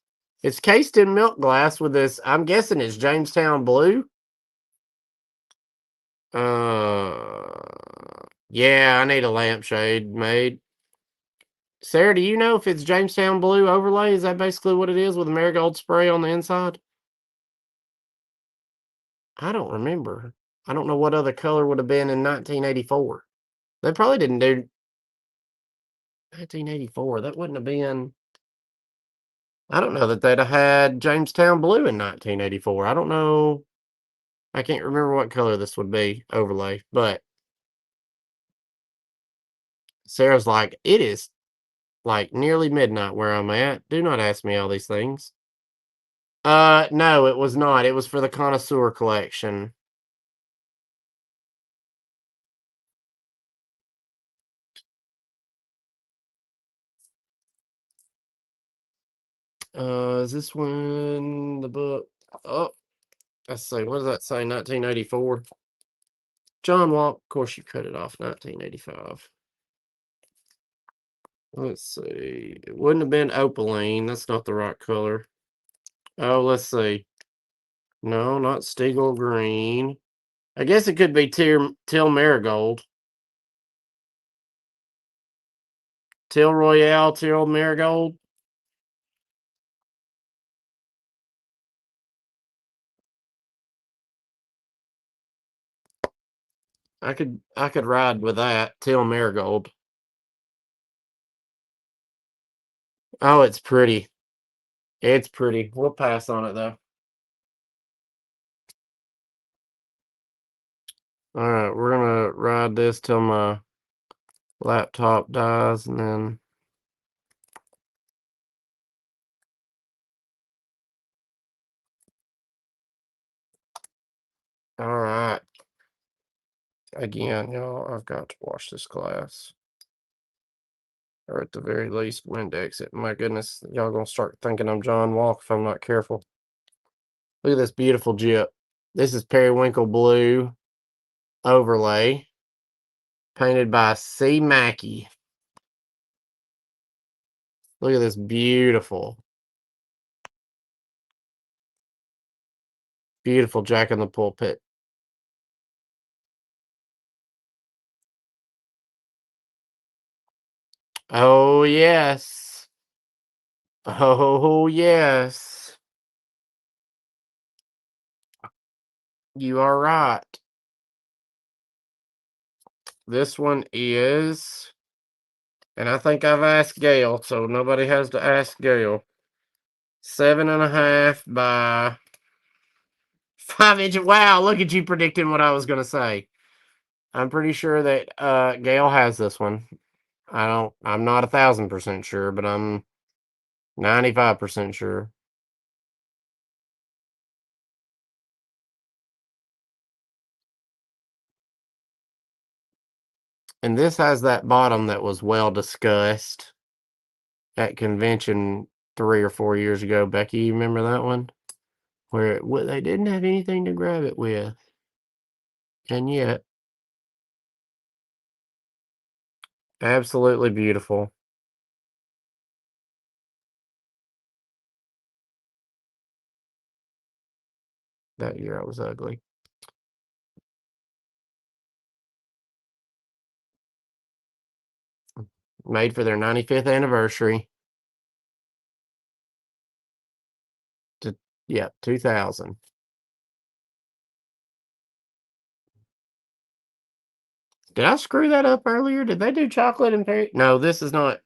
It's cased in milk glass with this. I'm guessing it's Jamestown blue. Yeah, I need a lampshade made. Sarah, do you know if it's Jamestown blue overlay? Is that basically what it is with a marigold spray on the inside? I don't remember. I don't know what other color would have been in 1984. They probably didn't do 1984. That wouldn't have been. I don't know that they'd have had Jamestown blue in 1984. I don't know. I can't remember what color this would be overlay, but Sarah's like, it is like nearly midnight where I'm at. Do not ask me all these things. No, it was not. It was for the connoisseur collection. Is this one the book? Oh, let's see. What does that say? 1984. John Walk. Of course, you cut it off. 1985. Let's see. It wouldn't have been opaline. That's not the right color. Oh, let's see. No, not Stiegel green. I guess it could be teal marigold. Teal Royale, teal marigold. I could ride with that. Teal marigold. Oh, it's pretty. It's pretty. We'll pass on it though. All right, we're gonna ride this till my laptop dies, and then all right. Again, y'all, I've got to wash this glass, or at the very least, Windex it. My goodness, y'all gonna start thinking I'm John Walk if I'm not careful. Look at this beautiful jip. This is periwinkle blue overlay, painted by C. Mackey. Look at this beautiful, beautiful Jack in the Pulpit. Oh yes. Oh yes. You are right. This one is, and I think I've asked Gail, so nobody has to ask Gail. 7.5 by 5 inches. Wow, look at you predicting what I was gonna say. I'm pretty sure that Gail has this one. I'm not 1,000% sure, but I'm 95% sure. And this has that bottom that was well discussed at convention 3 or 4 years ago. Becky, you remember that one? Where they didn't have anything to grab it with. And yet, absolutely beautiful. That year I was ugly. Made for their 95th anniversary. To, yeah, 2000. Did I screw that up earlier? Did they do chocolate and perry? No, this is not.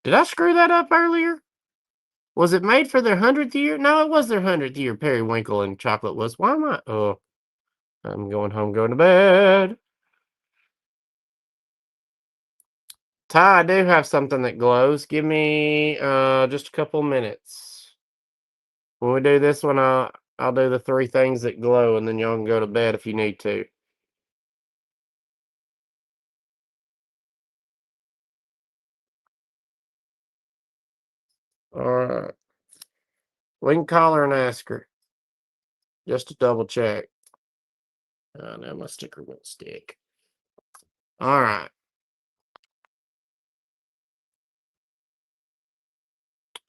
Did I screw that up earlier? Was it made for their 100th year? No, it was their 100th year. Periwinkle and chocolate was. Why am I? Oh, I'm going home, going to bed. Ty, I do have something that glows. Give me just a couple minutes. When we do this one, I'll do the 3 things that glow, and then y'all can go to bed if you need to. All right. We can call her and ask her just to double check. Now my sticker won't stick. All right.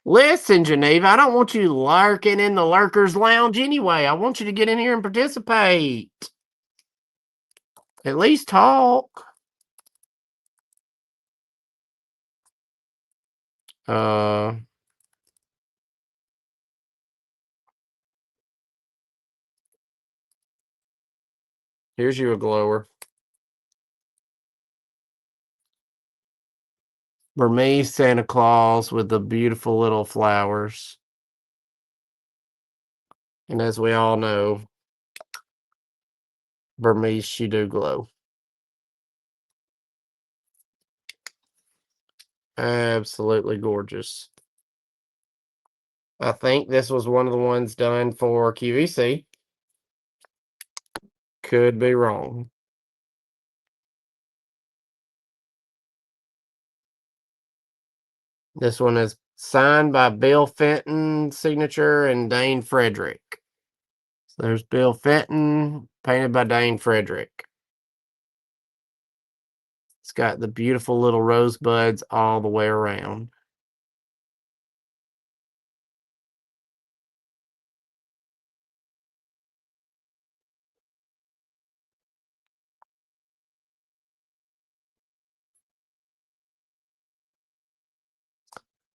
Listen, Geneva, I don't want you lurking in the lurkers lounge anyway. I want you to get in here and participate. At least talk. Uh Here's you a glower. Burmese Santa Claus with the beautiful little flowers. And as we all know, Burmese, she do glow. Absolutely gorgeous. I think this was one of the ones done for QVC. Could be wrong. This one is signed by Bill Fenton, signature, and Dane Frederick. So there's Bill Fenton, painted by Dane Frederick. It's got the beautiful little rosebuds all the way around.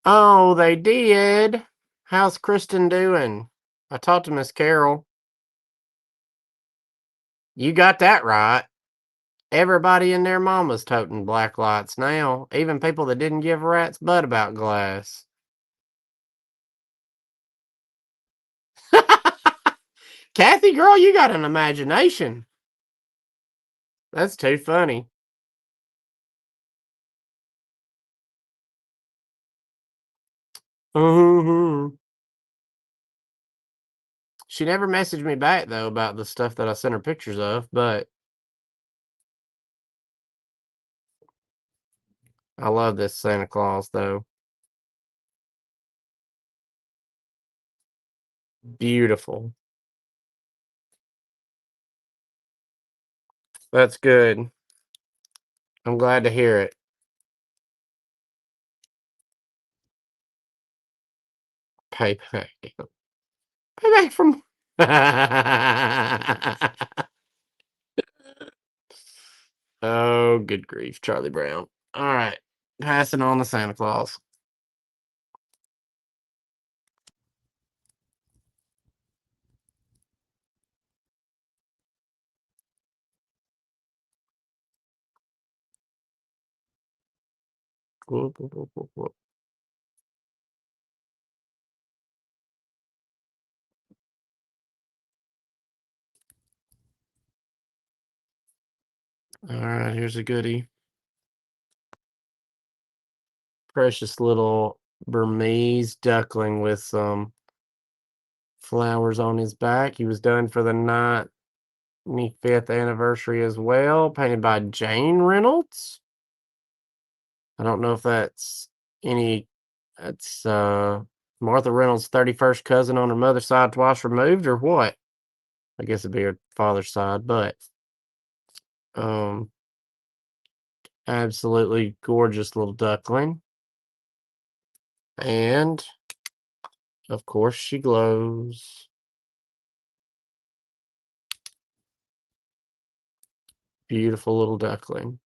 Oh, they did. How's Kristen doing? I talked to Miss Carol. You got that right. Everybody and their mama's toting black lights now, even people that didn't give a rat's butt about glass. Kathy, girl, you got an imagination. That's too funny. Mhm. She never messaged me back though about the stuff that I sent her pictures of, but I love this Santa Claus though. Beautiful. That's good. I'm glad to hear it. Payback. Payback from Oh, good grief, Charlie Brown. All right. Passing on to Santa Claus. Whoop, whoop, whoop, whoop, whoop. All right, here's a goodie. Precious little Burmese duckling with some flowers on his back. He was done for the 95th anniversary as well, painted by Jane Reynolds. I don't know if that's any that's Martha Reynolds' 31st cousin on her mother's side twice removed or what? I guess it'd be her father's side, but um absolutely gorgeous little duckling. And of course she glows. Beautiful little duckling.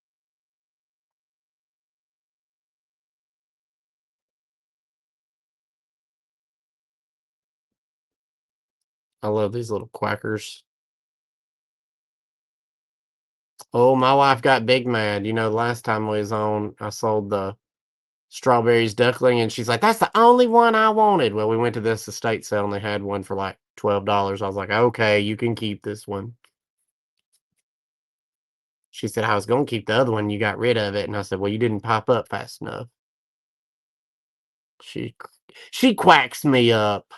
I love these little quackers. Oh, my wife got big mad. You know, last time we was on, I sold the strawberries duckling, and she's like, "That's the only one I wanted." Well, we went to this estate sale, and they had one for like $12. I was like, "Okay, you can keep this one." She said, "I was gonna keep the other one. You got rid of it." And I said, "Well, you didn't pop up fast enough." She she quacks me up.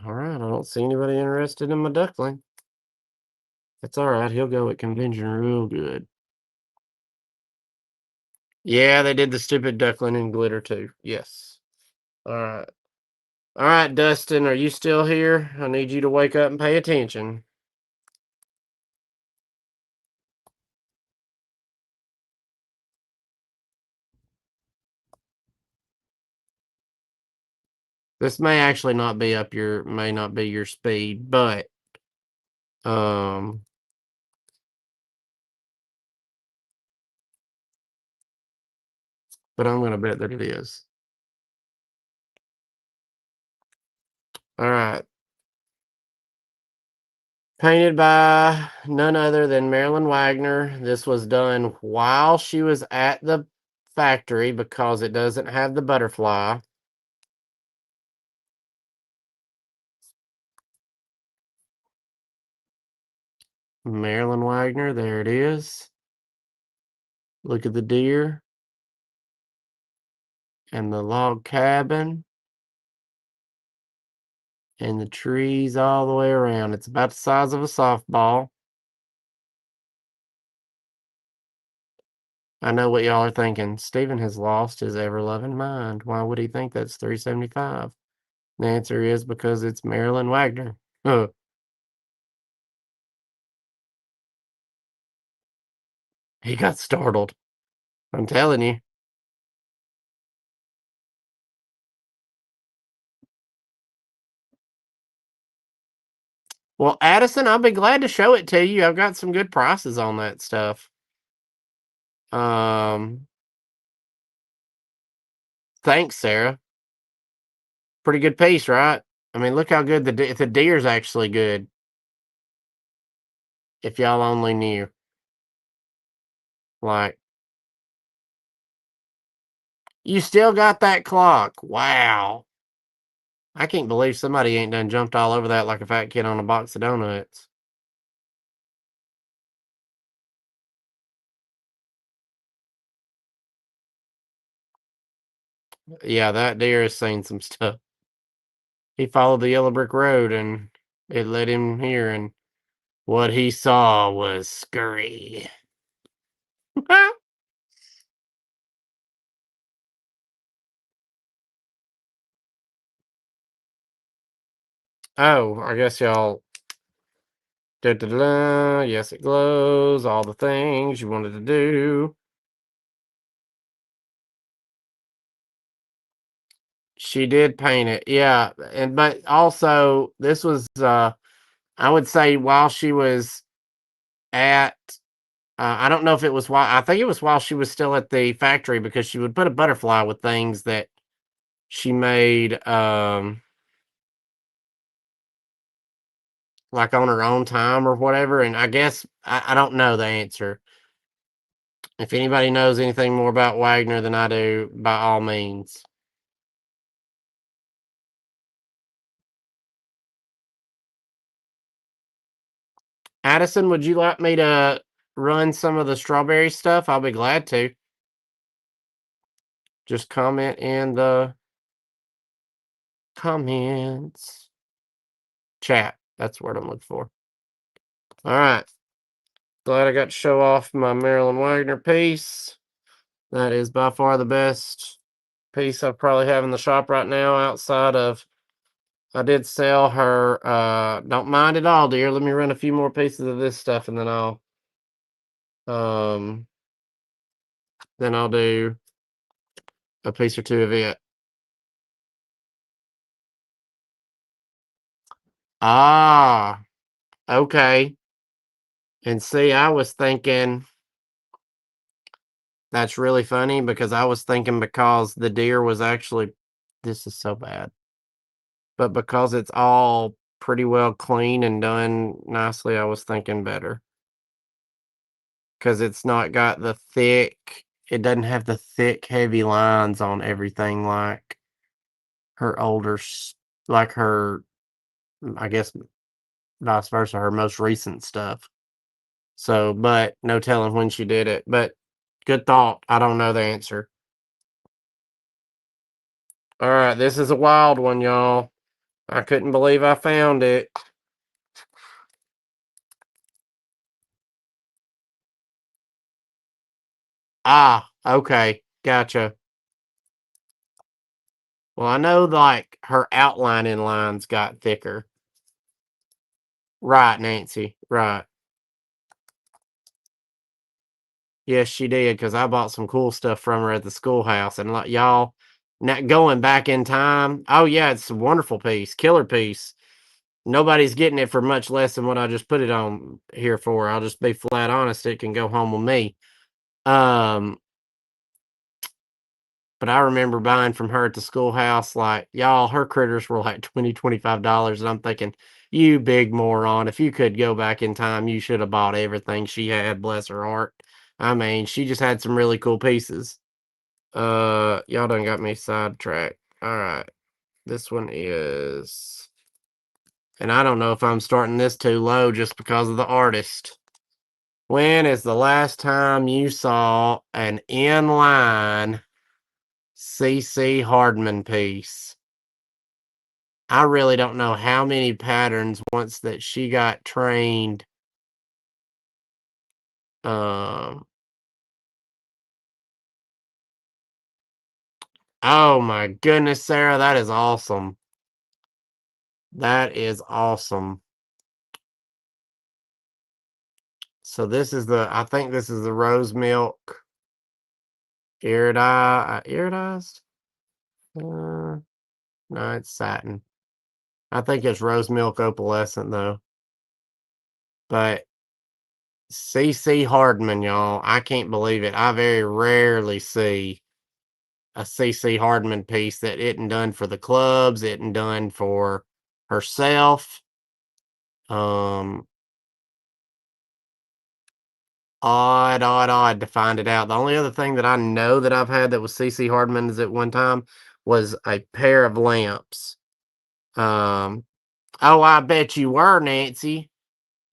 All right, I don't see anybody interested in my duckling. It's all right. He'll go at convention real good. Yeah, they did the stupid duckling in glitter too. Yes. All right. All right, Dustin, are you still here? I need you to wake up and pay attention. This may actually not be up your may not be your speed, um but I'm gonna bet that it is. All right. Painted by none other than Marilyn Wagner. This was done while she was at the factory because it doesn't have the butterfly. Marilyn Wagner, there it is. Look at the deer and the log cabin and the trees all the way around. It's about the size of a softball. I know what y'all are thinking. Stephen has lost his ever-loving mind. Why would he think that's 375? The answer is because it's Marilyn Wagner. Huh. He got startled. I'm telling you. Well, Addison, I'll be glad to show it to you. I've got some good prices on that stuff. Um, thanks, Sarah. Pretty good piece, right? I mean, look how good the deer's actually good. If y'all only knew. Like, you still got that clock. Wow. I can't believe somebody ain't done jumped all over that like a fat kid on a box of donuts. Yeah, that deer has seen some stuff. He followed the yellow brick road and it led him here, and what he saw was scurry. Oh, I guess y'all. Da, da, da, da. Yes, it glows. All the things you wanted to do. She did paint it, yeah, and but also this was I would say while she was at I don't know if it was while I think it was while she was still at the factory because she would put a butterfly with things that she made like on her own time or whatever. And I guess I don't know the answer. If anybody knows anything more about Wagner than I do, by all means. Addison, would you like me to run some of the strawberry stuff? I'll be glad to. Just comment in the comments. Chat. That's the word I'm looking for. All right. Glad I got to show off my Marilyn Wagner piece. That is by far the best piece I probably have in the shop right now outside of I did sell her don't mind at all, dear. Let me run a few more pieces of this stuff and um then I'll do a piece or two of it. Ah, okay. And see, I was thinking that's really funny because I was thinking because the deer was actually this is so bad. But because it's all pretty well clean and done nicely, I was thinking better. Because it's not got the thick it doesn't have the thick, heavy lines on everything like her older like her I guess vice versa, her most recent stuff. So, but no telling when she did it. But good thought. I don't know the answer. All right, this is a wild one, y'all. I couldn't believe I found it. Ah, okay. Gotcha. Well, I know like her outlining lines got thicker. Right, Nancy. Right. Yes, she did because I bought some cool stuff from her at the schoolhouse, and like y'all, not going back in time. Oh yeah, it's a wonderful piece, killer piece. Nobody's getting it for much less than what I just put it on here for. I'll just be flat honest. It can go home with me. Um, but I remember buying from her at the schoolhouse, like y'all, her critters were like $25, and I'm thinking, you big moron! If you could go back in time, you should have bought everything she had. Bless her heart. I mean, she just had some really cool pieces. Y'all done got me sidetracked. All right, this one is, and I don't know if I'm starting this too low just because of the artist. When is the last time you saw an inline CC Hardman piece? I really don't know how many patterns once that she got trained. Um, oh my goodness, Sarah, that is awesome. That is awesome. So this is I think this is the rose milk iridized? No, it's satin. I think it's rose milk opalescent though. But CC Hardman, y'all, I can't believe it. I very rarely see a CC Hardman piece that isn't done for the clubs, isn't done for herself. Um, odd to find it out. The only other thing that I know that I've had that was CC Hardman's at one time was a pair of lamps. Um, oh, I bet you were, Nancy.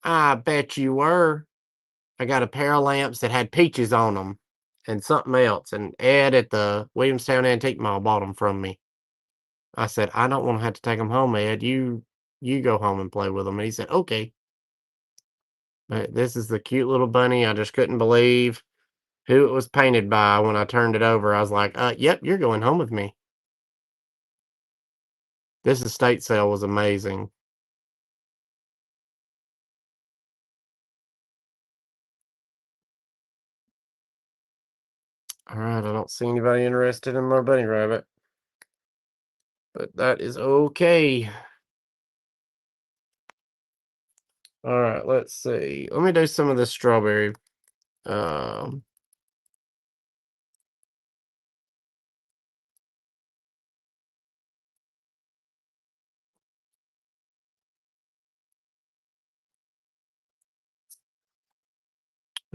I bet you were. I got a pair of lamps that had peaches on them and something else. And Ed at the Williamstown Antique Mall bought them from me. I said, I don't want to have to take them home, Ed. You go home and play with them. And he said, okay. But this is the cute little bunny. I just couldn't believe who it was painted by when I turned it over. I was like, yep, you're going home with me. This estate sale was amazing. All right, I don't see anybody interested in my bunny rabbit, but that is okay. All right, let's see. Let me do some of the strawberry. Um,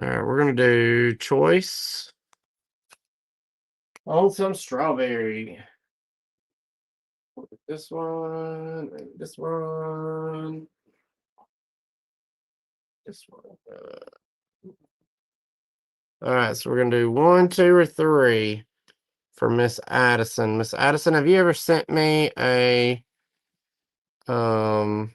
all right, we're gonna do choice on some strawberry. This one, and this one, this one. All right, so we're gonna do 1, 2, or 3 for Miss Addison. Miss Addison, have you ever sent me a um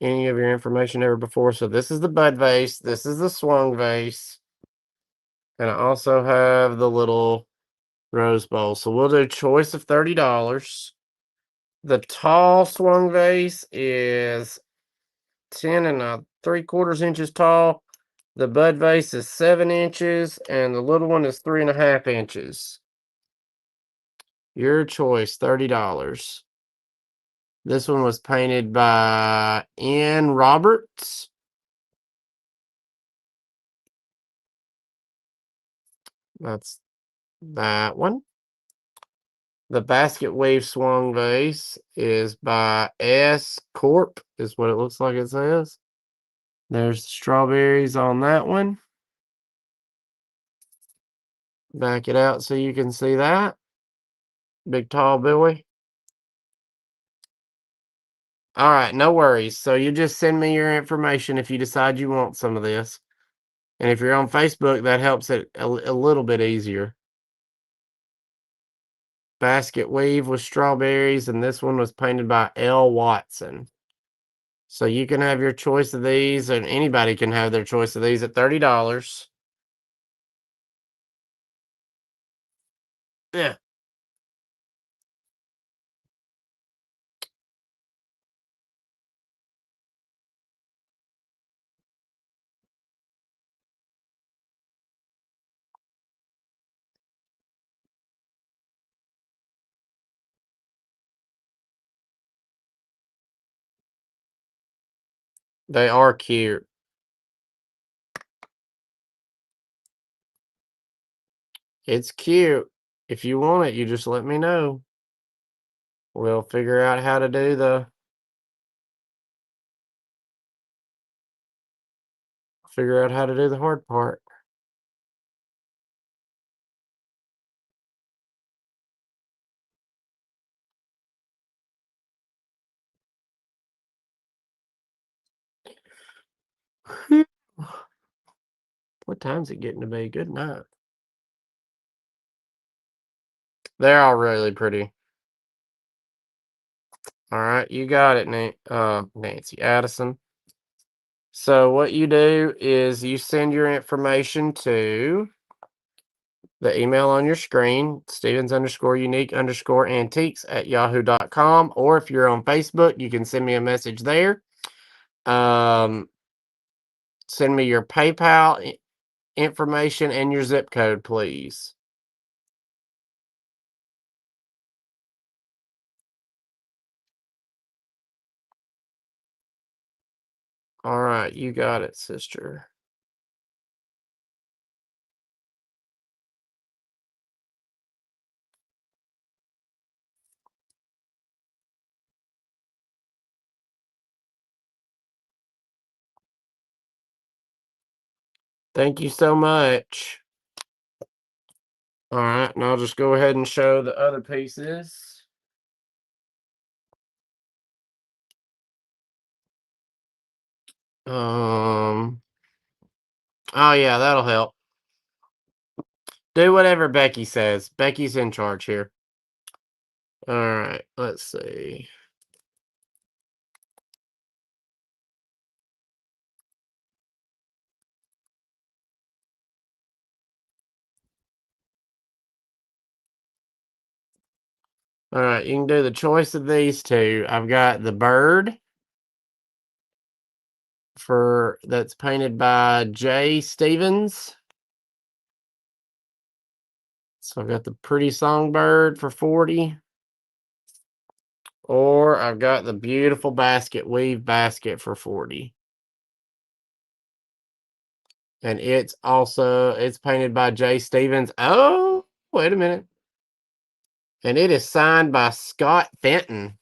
any of your information ever before? So this is the bud vase, this is the swung vase, and I also have the little rose bowl. So we'll do choice of $30. The tall swung vase is 10 and 3/4 inches tall. The bud vase is 7 inches, and the little one is 3.5 inches. Your choice, $30. This one was painted by N. Roberts. That's that one. The basket weave swung vase is by S. Corp, is what it looks like it says. There's strawberries on that one. Back it out so you can see that. Big tall Billy. All right, no worries. So you just send me your information if you decide you want some of this. And if you're on Facebook, that helps it a little bit easier. Basket weave with strawberries, and this one was painted by L. Watson. So you can have your choice of these, and anybody can have their choice of these at $30. Yeah, they are cute. It's cute. If you want it, you just let me know. We'll figure out how to do the hard part. What time's it getting to be? Good night. They're all really pretty. All right, you got it, Nancy Addison. So what you do is you send your information to the email on your screen, Stevens_unique_antiques@yahoo.com. Or if you're on Facebook, you can send me a message there. Um, Send me your PayPal information and your zip code, please. All right, you got it, sister. Thank you so much. All right, and I'll just go ahead and show the other pieces. Oh yeah, that'll help. Do whatever Becky says. Becky's in charge here. All right, let's see. All right, you can do the choice of these two. I've got the bird that's painted by Jay Stevens. So I've got the pretty songbird for 40. Or I've got the beautiful weave basket for 40. And it's painted by Jay Stevens. Oh, wait a minute. And it is signed by Scott Fenton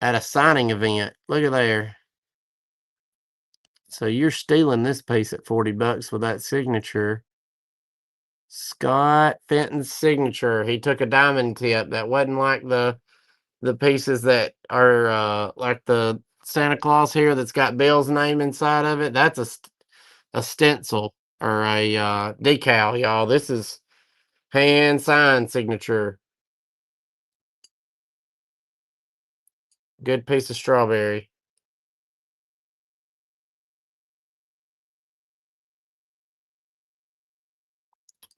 at a signing event. Look at there. So you're stealing this piece at $40 with that signature. Scott Fenton's signature. He took a diamond tip. That wasn't like the pieces that are like the Santa Claus here that's got Bill's name inside of it. That's a stencil or a decal, y'all. This is hand signed signature. Good piece of strawberry.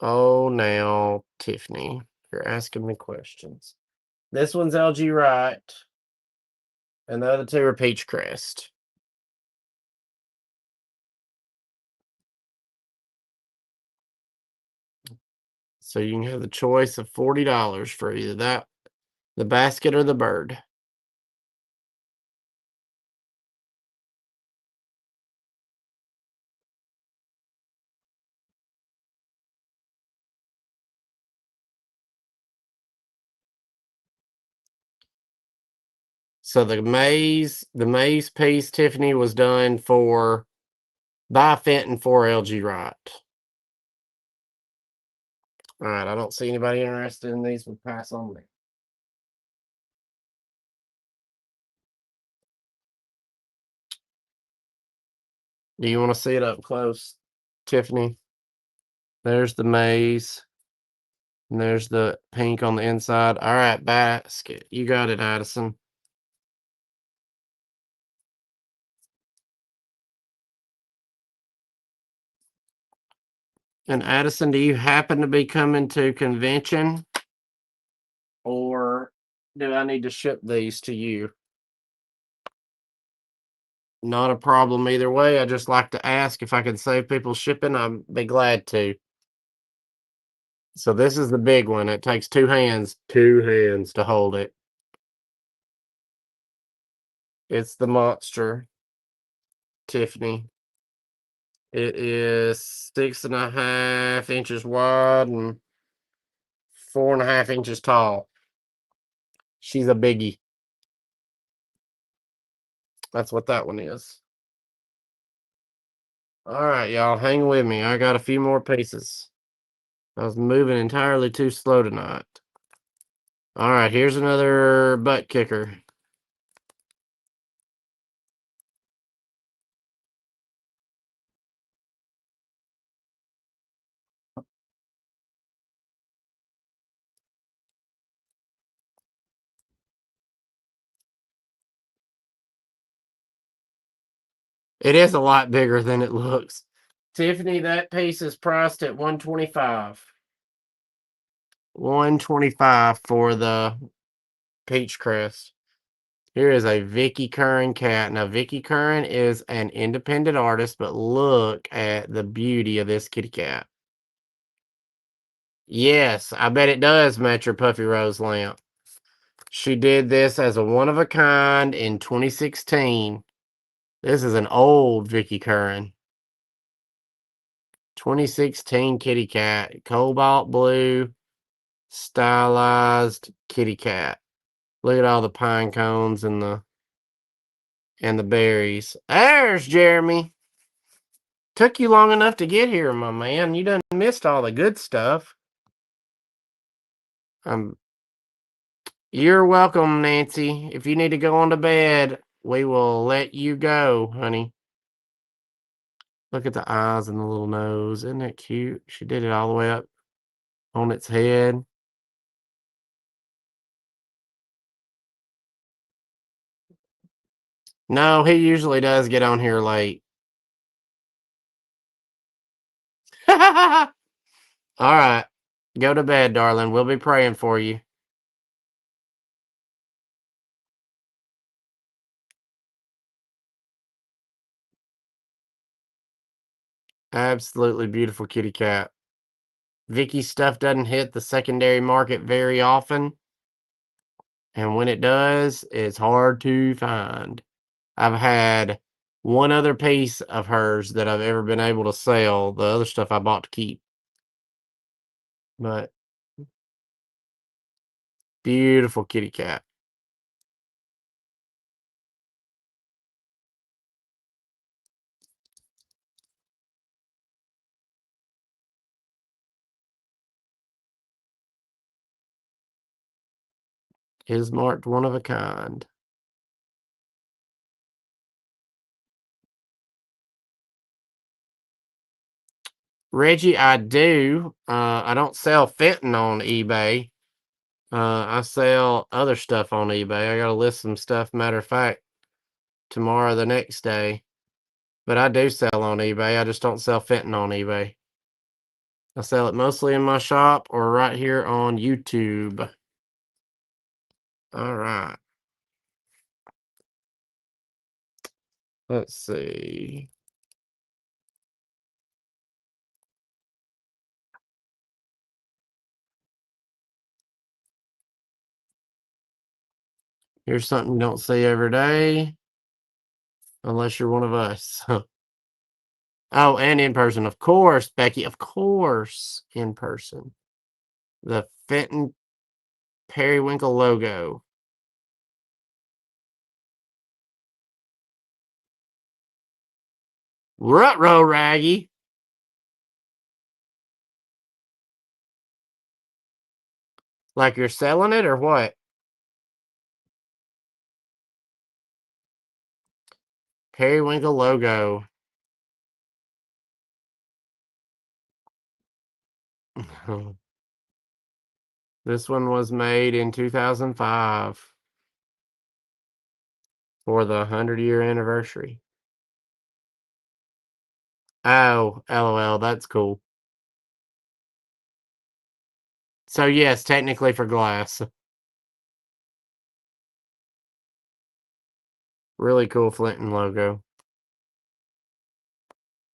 Oh, now, Tiffany, you're asking me questions. This one's LG Wright, and the other two are Peach Crest. So you can have the choice of $40 for either the basket, or the bird. So the maze piece, Tiffany, was done by Fenton for LG Wright. All right, I don't see anybody interested in these. We'll pass on me. Do you want to see it up close, Tiffany? There's the maze. And there's the pink on the inside. All right, basket. You got it, Addison. And Addison, do you happen to be coming to convention? Or do I need to ship these to you? Not a problem either way. I just like to ask if I can save people shipping. I'd be glad to. So this is the big one. It takes two hands to hold it. It's the monster, Tiffany. It is 6.5 inches wide and 4.5 inches tall. She's a biggie. That's what that one is. All right, y'all, hang with me. I got a few more pieces. I was moving entirely too slow tonight. All right, here's another butt kicker. It is a lot bigger than it looks. Tiffany, that piece is priced at 125. 125 for the peach crest. Here is a Vicky Curran cat. Now, Vicky Curran is an independent artist, but look at the beauty of this kitty cat. Yes, I bet it does match your Puffy Rose lamp. She did this as a one-of-a-kind in 2016. This is an old Vicky Curran. 2016 kitty cat. Cobalt blue, stylized kitty cat. Look at all the pine cones and the berries. There's Jeremy. Took you long enough to get here, my man. You done missed all the good stuff. You're welcome, Nancy. If you need to go on to bed, we will let you go, honey. Look at the eyes and the little nose. Isn't that cute? She did it all the way up on its head. No, he usually does get on here late. All right. Go to bed, darling. We'll be praying for you. Absolutely beautiful kitty cat. Vicky's stuff doesn't hit the secondary market very often. And when it does, it's hard to find. I've had one other piece of hers that I've ever been able to sell. The other stuff I bought to keep. But beautiful kitty cat. Is marked one of a kind. Reggie, I do. I don't sell Fenton on eBay. I sell other stuff on eBay. I got to list some stuff. Matter of fact, tomorrow, the next day. But I do sell on eBay. I just don't sell Fenton on eBay. I sell it mostly in my shop or right here on YouTube. All right. Let's see. Here's something you don't see every day, unless you're one of us. Oh, and in person, of course, Becky, of course, in person. The Fenton Periwinkle logo. Ruh-roh, Raggy. Like you're selling it or what? Periwinkle logo. This one was made in 2005 for the 100-year anniversary. Oh, LOL, that's cool. So yes, technically for glass. Really cool Fenton logo.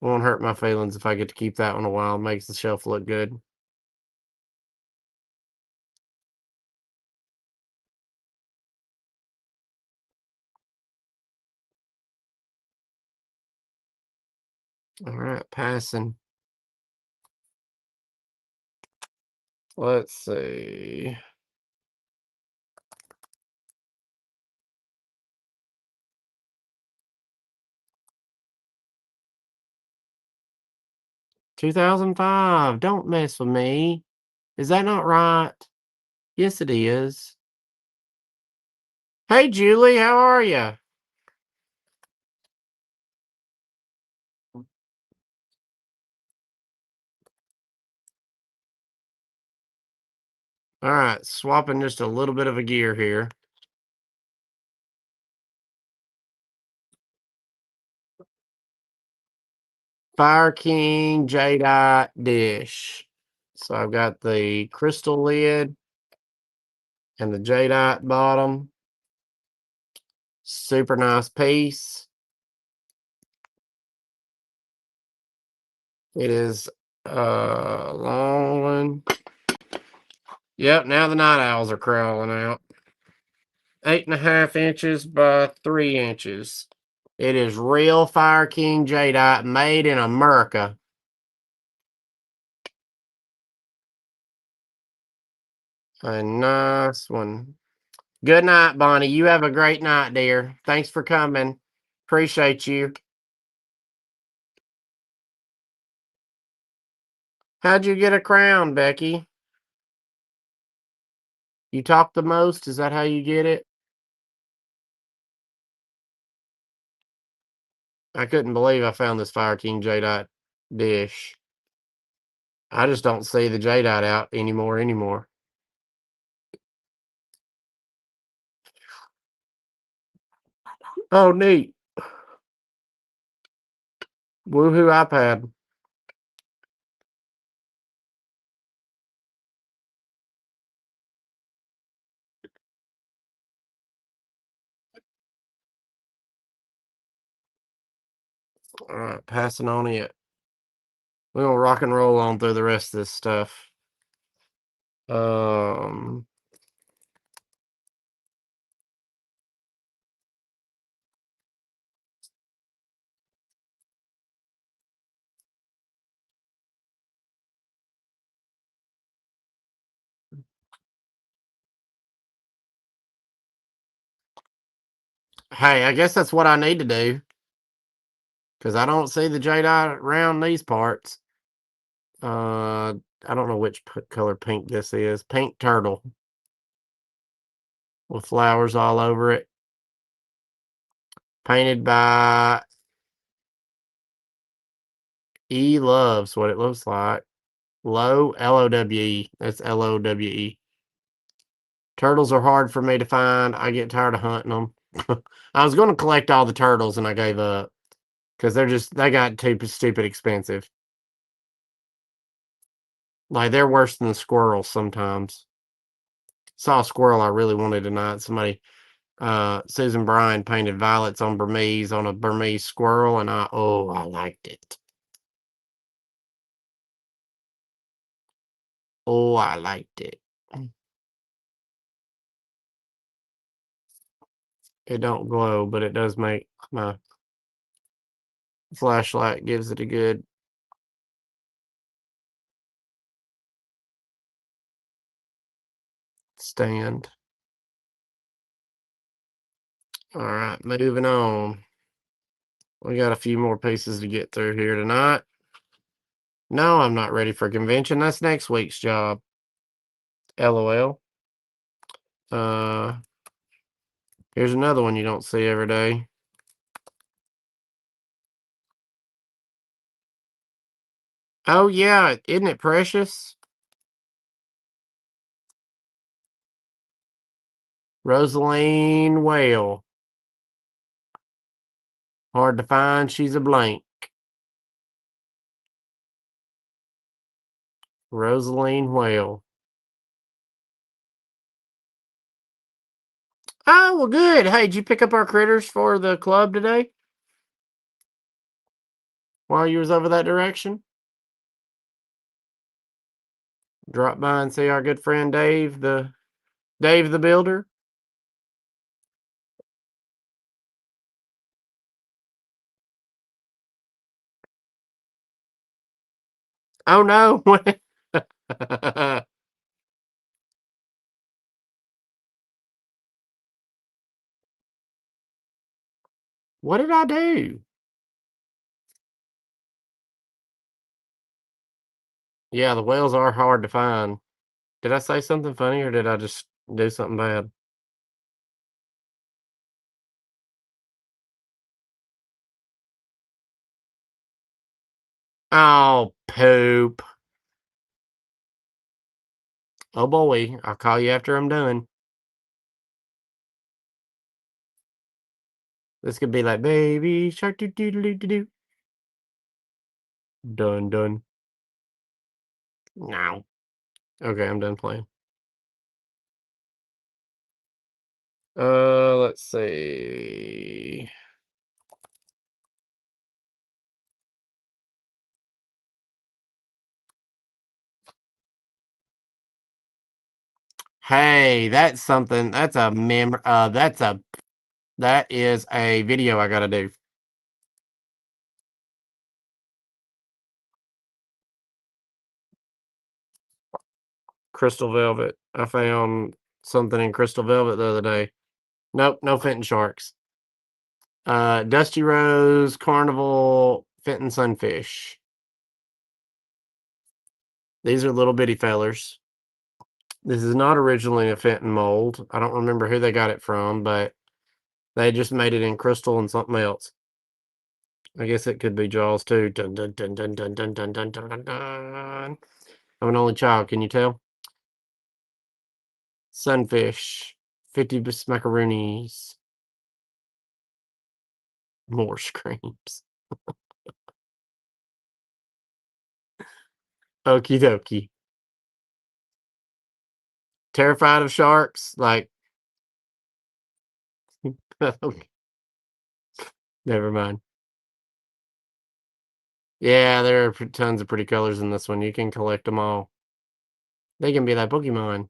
Won't hurt my feelings if I get to keep that one a while. It makes the shelf look good. All right, passing. Let's see. $2005. Don't mess with me. Is that not right? Yes, it is. Hey, Julie, how are you? All right, swapping just a little bit of a gear here. Fire King jadeite dish. So I've got the crystal lid and the jadeite bottom. Super nice piece. It is a long one. Yep, now the night owls are crawling out. 8.5 inches by 3 inches. It is real Fire King jadeite made in America. A nice one. Good night, Bonnie. You have a great night, dear. Thanks for coming. Appreciate you. How'd you get a crown, Becky? You talk the most? Is that how you get it? I couldn't believe I found this Fire King jadeite dish. I just don't see the jadeite out anymore. Oh, neat. Woohoo iPad. All right, passing on it. We're gonna rock and roll on through the rest of this stuff. Um, hey, I guess that's what I need to do because I don't see the jadeite around these parts. I don't know which color pink this is. Pink turtle with flowers all over it. Painted by E Loves, what it looks like. Lowe. That's Lowe. Turtles are hard for me to find. I get tired of hunting them. I was going to collect all the turtles and I gave up because they got too stupid expensive. Like they're worse than the squirrels sometimes. Saw a squirrel I really wanted tonight. Susan Bryan painted violets on a Burmese squirrel, and I liked it. Oh, I liked it. It don't glow, but it does make my flashlight gives it a good stand. All right, moving on. We got a few more pieces to get through here tonight. No, I'm not ready for convention. That's next week's job. LOL. Uh, Here's another one you don't see every day. Oh yeah, isn't it precious? Rosaline Whale. Hard to find. She's a blank. Rosaline Whale. Oh, well, good. Hey, did you pick up our critters for the club today while you was over that direction? Drop by and see our good friend Dave the Builder. Oh no. What did I do? Yeah, the whales are hard to find. Did I say something funny or did I just do something bad? Oh, poop. Oh boy, I'll call you after I'm done. This could be like baby shark doo doo doo doo doo. Done, done. No. Okay, I'm done playing. Let's see. Hey, that's something. That is a video I gotta do. Crystal Velvet. I found something in Crystal Velvet the other day. Nope, no Fenton sharks. Dusty Rose, Carnival, Fenton Sunfish. These are little bitty fellers. This is not originally a Fenton mold. I don't remember who they got it from, but they just made it in crystal and something else. I guess it could be Jaws too. Dun, dun, dun, dun, dun, dun, dun, dun, dun, dun, dun. I'm an only child. Can you tell? Sunfish, 50 macaroonies, more screams. Okie dokie. Terrified of sharks? Like, never mind. Yeah, there are tons of pretty colors in this one. You can collect them all. They can be like Pokemon.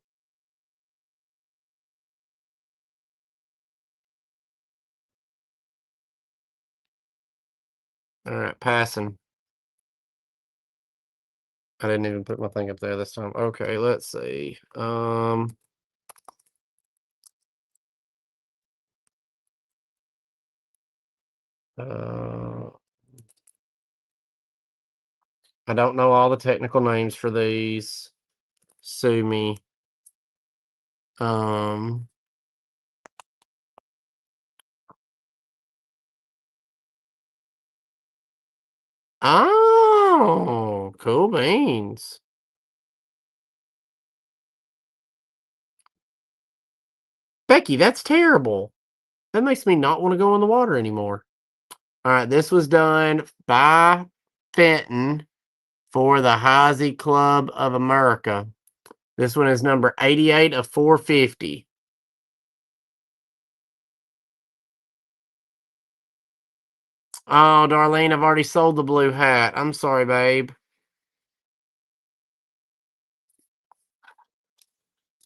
All right, passing. I didn't even put my thing up there this time. Okay, let's see. Uh, I don't know all the technical names for these. Sue me. Um, oh, cool beans. Becky, that's terrible. That makes me not want to go in the water anymore. All right, this was done by Fenton for the Heisey Club of America. This one is number 88 of 450. Oh, Darlene, I've already sold the blue hat. I'm sorry, babe.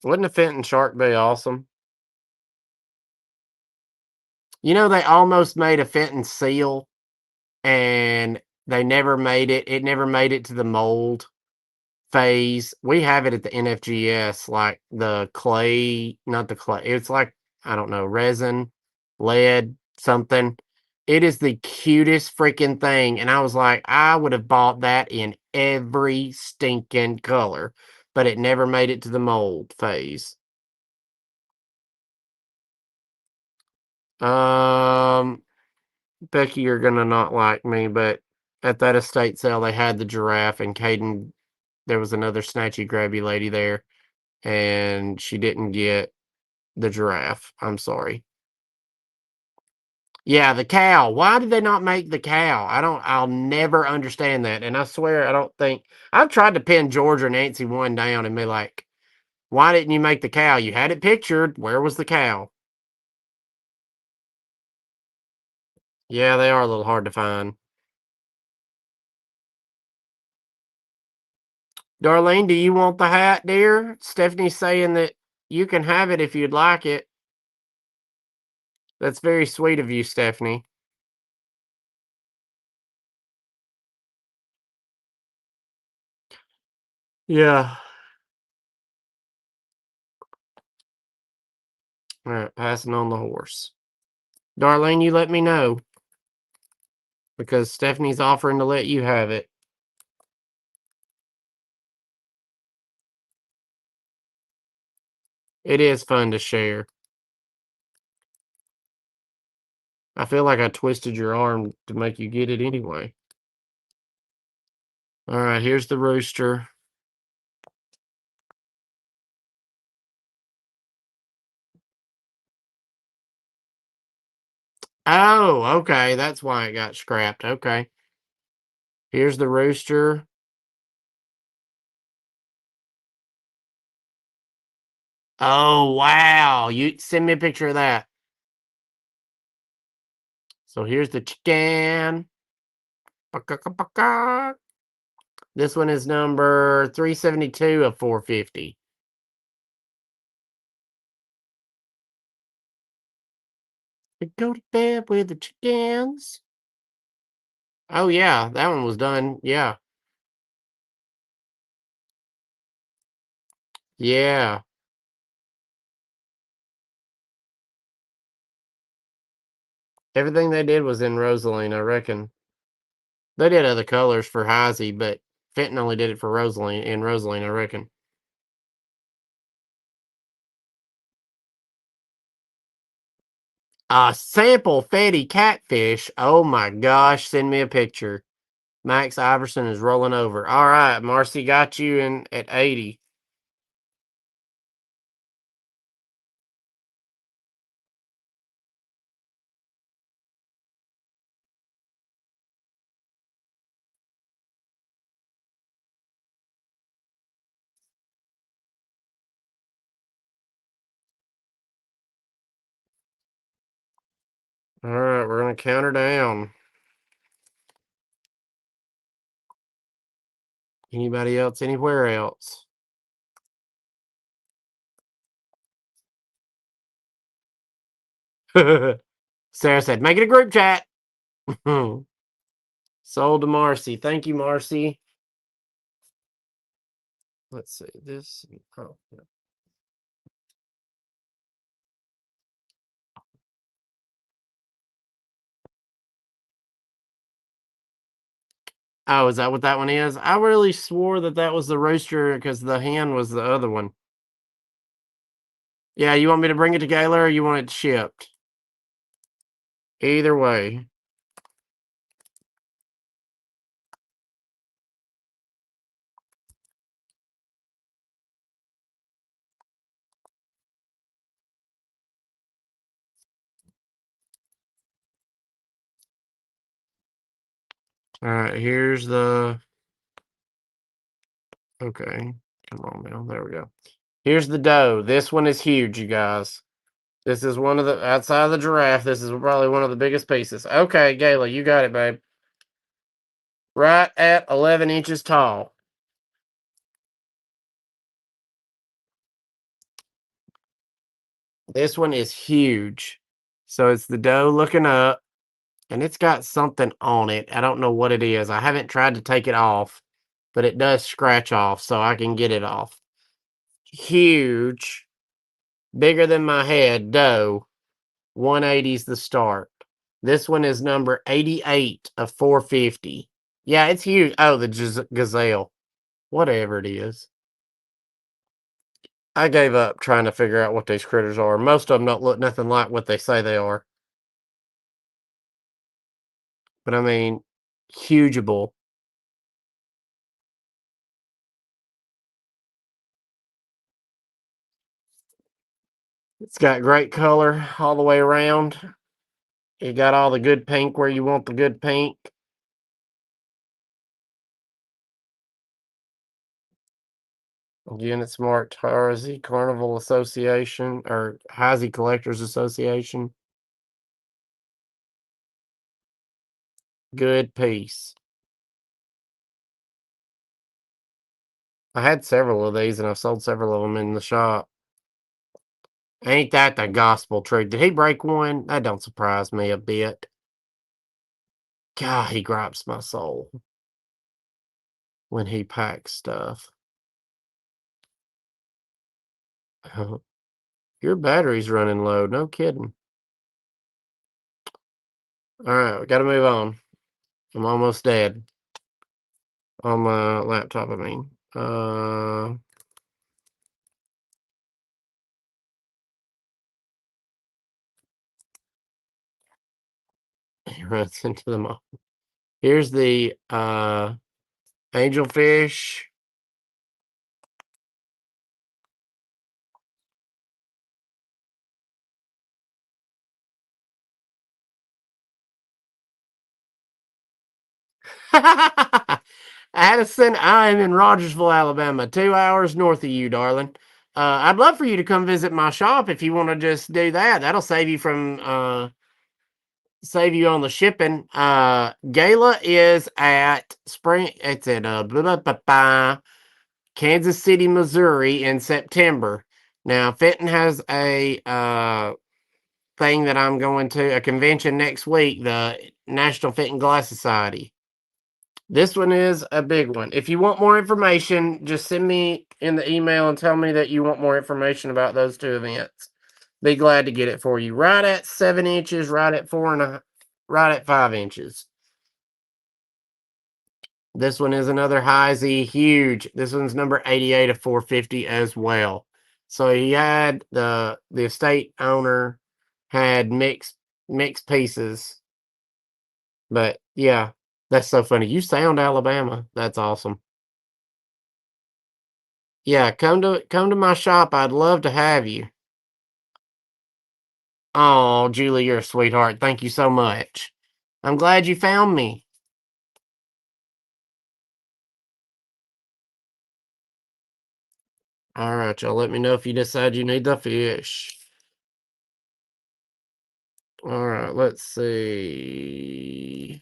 Wouldn't a Fenton shark be awesome? You know, they almost made a Fenton seal and they never made it. It never made it to the mold phase. We have it at the NFGS, like the clay, not the clay. It's like, I don't know, resin, lead, something. It is the cutest freaking thing. And I was like, I would have bought that in every stinking color, but it never made it to the mold phase. Um, Becky, you're gonna not like me, but at that estate sale, they had the giraffe, and Caden, there was another snatchy, grabby lady there, and she didn't get the giraffe. I'm sorry. Yeah, the cow. Why did they not make the cow? I'll never understand that. And I swear, I don't think, I've tried to pin George or Nancy one down and be like, why didn't you make the cow? You had it pictured. Where was the cow? Yeah, they are a little hard to find. Darlene, do you want the hat, dear? Stephanie's saying that you can have it if you'd like it. That's very sweet of you, Stephanie. Yeah. All right, passing on the horse. Darlene, you let me know because Stephanie's offering to let you have it. It is fun to share. I feel like I twisted your arm to make you get it anyway. All right, here's the rooster. Oh, okay. That's why it got scrapped. Okay. Here's the rooster. Oh, wow. You send me a picture of that. So here's the chicken. This one is number 372 of 450. We go to bed with the chickens. Oh, yeah. That one was done. Yeah. Yeah. Everything they did was in Rosaline, I reckon. They did other colors for Heisey, but Fenton only did it for Rosaline, I reckon. Sample fatty catfish. Oh my gosh, send me a picture. Max Iverson is rolling over. All right, Marcy got you in at 80. All right, we're going to count her down. Anybody else, anywhere else? Sarah said, make it a group chat. Sold to Marcy. Thank you, Marcy. Let's see this. Oh, yeah. Oh, is that what that one is? I really swore that that was the rooster because the hen was the other one. Yeah, you want me to bring it to Gayla or you want it shipped? Either way. All right, here's the. Okay, come on now. There we go. Here's the doe. This one is huge, you guys. This is one of the outside of the giraffe. This is probably one of the biggest pieces. Okay, Gayla, you got it, babe. Right at 11 inches tall. This one is huge. So it's the doe looking up, and it's got something on it. I don't know what it is. I haven't tried to take it off, but it does scratch off, so I can get it off. Huge, bigger than my head, doe. 180's the start. This one is number 88 of 450. Yeah, it's huge. Oh, the gazelle. Whatever it is. I gave up trying to figure out what these critters are. Most of them don't look nothing like what they say they are. But I mean, hugeable. It's got great color all the way around. You got all the good pink where you want the good pink. Again, it's marked Hazy Carnival Association or Hazy Collectors Association. Good piece. I had several of these and I've sold several of them in the shop. Ain't that the gospel truth? Did he break one? That don't surprise me a bit. God, he gripes my soul when he packs stuff. Your battery's running low. No kidding. All right, we got to move on. I'm almost dead on my laptop. I mean, he runs into the mall. Here's the angelfish. Addison, I am in Rogersville, Alabama, 2 hours north of you, darling. I'd love for you to come visit my shop if you want to just do that. That'll save you from save you on the shipping. Gala is at Spring. It's at blah, blah, blah, blah, Kansas City, Missouri in September. Now, Fenton has a thing that I'm going to, a convention next week, the National Fenton Glass Society. This one is a big one. If you want more information, just send me in the email and tell me that you want more information about those two events. Be glad to get it for you. Right at 7 inches, right at 4.5, right at 5 inches. This one is another high Z, huge. This one's number 88 of 450 as well. So he had the estate owner had mixed pieces. But yeah, that's so funny. You sound Alabama. That's awesome. Yeah, come to my shop. I'd love to have you. Oh, Julie, you're a sweetheart. Thank you so much. I'm glad you found me. All right, y'all. Let me know if you decide you need the fish. All right, let's see.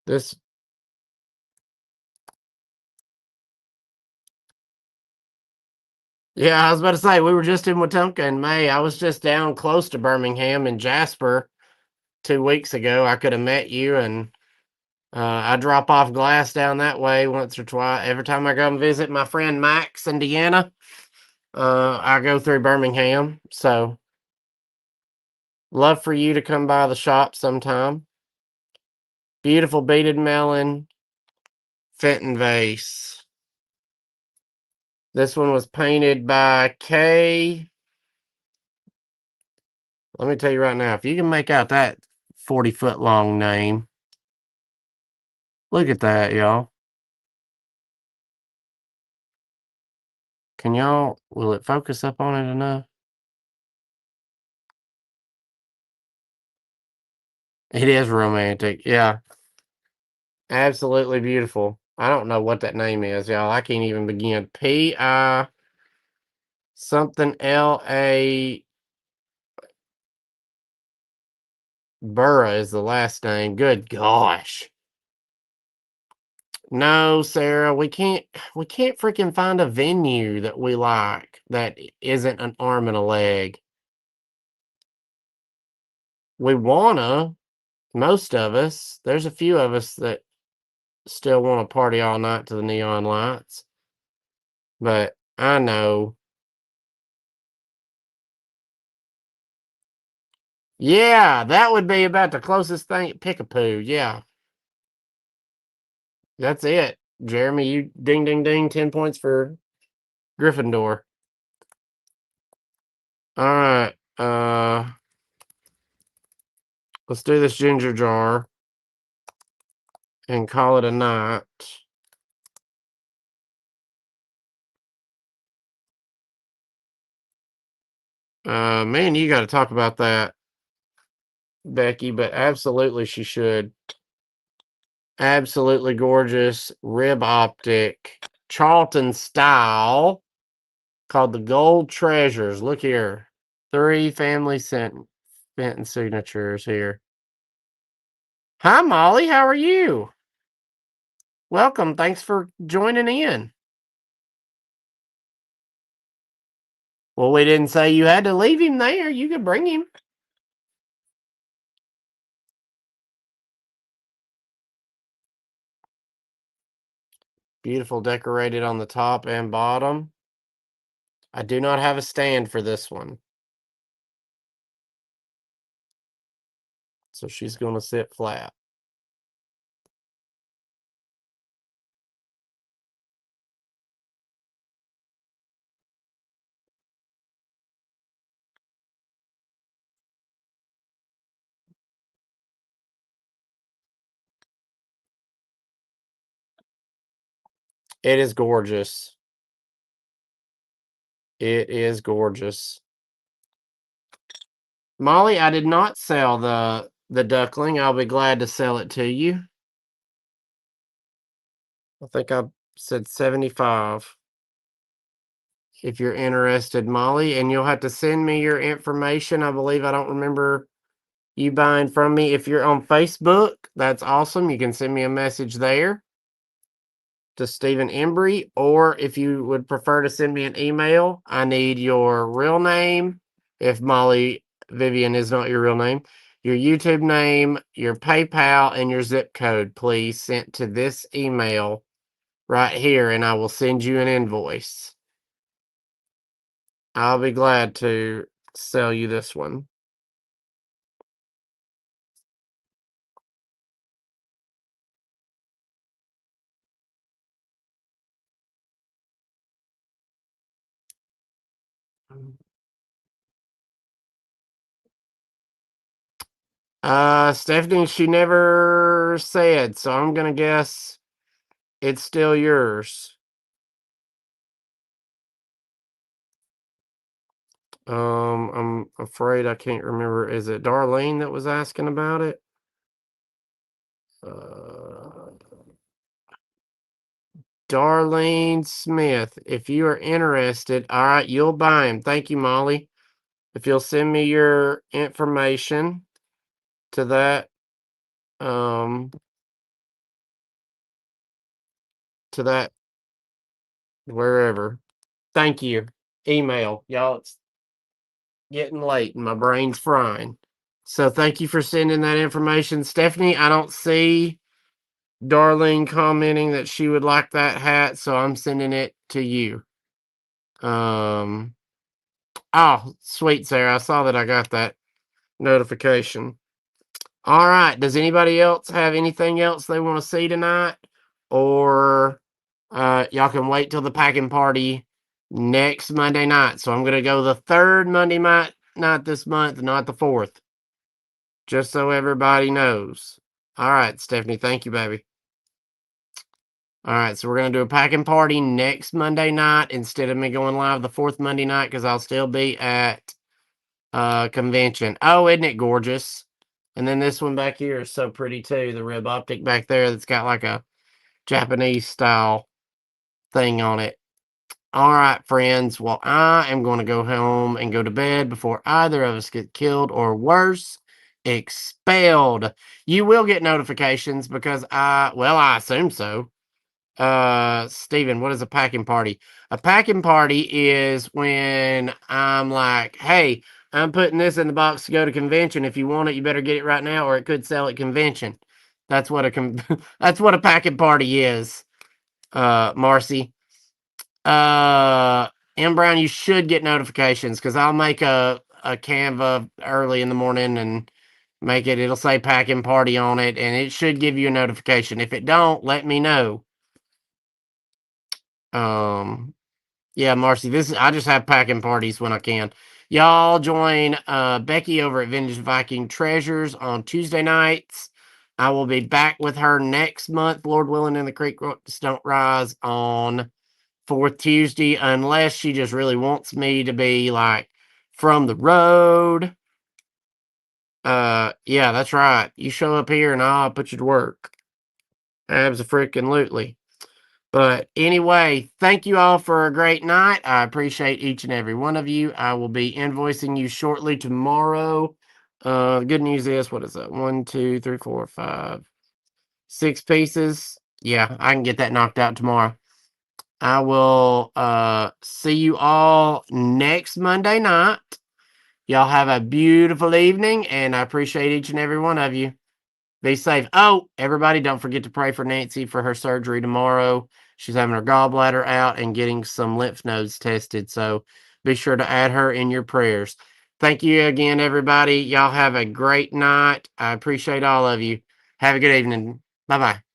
This. Yeah, I was about to say we were just in Wetumpka in May. I was just down close to Birmingham and Jasper 2 weeks ago. I could have met you, and I drop off glass down that way once or twice. Every time I go and visit my friend Max in Deanna, I go through Birmingham. So, love for you to come by the shop sometime. Beautiful beaded melon Fenton vase. This one was painted by Kay. Let me tell you right now, if you can make out that 40-foot long name, look at that, y'all. Can y'all, will it focus up on it enough? It is romantic. Yeah. Absolutely beautiful. I don't know what that name is, y'all. I can't even begin. P-I something L-A Burra is the last name. Good gosh. No, Sarah, we can't freaking find a venue that we like that isn't an arm and a leg. We wanna, most of us. There's a few of us that still want to party all night to the neon lights. But I know. Yeah, that would be about the closest thing. Pick-a-poo. Yeah, that's it. Jeremy, you ding, ding, ding. 10 points for Gryffindor. All right. Let's do this ginger jar and call it a night. Man, you got to talk about that, Becky, but absolutely she should. Absolutely gorgeous rib optic Charlton style called the Gold Treasures. Look here. 3 family Fenton signatures here. Hi, Molly. How are you? Welcome. Thanks for joining in. Well, we didn't say you had to leave him there. You could bring him. Beautiful decorated on the top and bottom. I do not have a stand for this one. So she's going to sit flat. It is gorgeous. It is gorgeous. Molly, I did not sell the duckling, I'll be glad to sell it to you. I think I said 75 if you're interested, Molly, and you'll have to send me your information. I believe I don't remember you buying from me. If you're on Facebook, that's awesome. You can send me a message there to Stephen Embry, or if you would prefer to send me an email, I need your real name. If Molly Vivian is not your real name, your YouTube name, your PayPal, and your zip code, please, sent to this email right here, and I will send you an invoice. I'll be glad to sell you this one. Stephanie, she never said, so I'm gonna guess it's still yours. I'm afraid I can't remember. Is it Darlene that was asking about it? Uh, Darlene Smith, if you are interested, all right, you'll buy him. Thank you, Molly. If you'll send me your information to that, um, to that wherever. Thank you. Email, y'all. It's getting late and my brain's frying. So thank you for sending that information, Stephanie. I don't see Darlene commenting that she would like that hat, so I'm sending it to you. Oh, sweet Sarah, I saw that I got that notification. All right, does anybody else have anything else they want to see tonight? Or y'all can wait till the packing party next Monday night. So I'm gonna go the third Monday night this month, not the fourth. Just so everybody knows. All right, Stephanie, thank you, baby. All right, so we're gonna do a packing party next Monday night instead of me going live the fourth Monday night because I'll still be at convention. Oh, isn't it gorgeous? And then this one back here is so pretty too. The rib optic back there that's got like a Japanese style thing on it. All right, friends. Well, I am going to go home and go to bed before either of us get killed or worse, expelled. You will get notifications because I assume so. Steven, what is a packing party? A packing party is when I'm like, hey, I'm putting this in the box to go to convention. If you want it, you better get it right now, or it could sell at convention. That's what that's what a packing party is. Marcy. Uh, M Brown, you should get notifications because I'll make a Canva early in the morning and make it. It'll say packing party on it, and it should give you a notification. If it don't, let me know. Yeah, Marcy, I just have packing parties when I can. Y'all join Becky over at Vintage Viking Treasures on Tuesday nights. I will be back with her next month, Lord willing, and the creek don't rise on fourth Tuesday, unless she just really wants me to be like from the road. Yeah, that's right. You show up here and I'll put you to work. Abso-freaking-lutely. But anyway, thank you all for a great night. I appreciate each and every one of you. I will be invoicing you shortly tomorrow. The good news is, what is that? 1, 2, 3, 4, 5, 6 pieces. Yeah, I can get that knocked out tomorrow. I will see you all next Monday night. Y'all have a beautiful evening, and I appreciate each and every one of you. Be safe. Oh, everybody, don't forget to pray for Nancy for her surgery tomorrow. She's having her gallbladder out and getting some lymph nodes tested. So be sure to add her in your prayers. Thank you again, everybody. Y'all have a great night. I appreciate all of you. Have a good evening. Bye bye.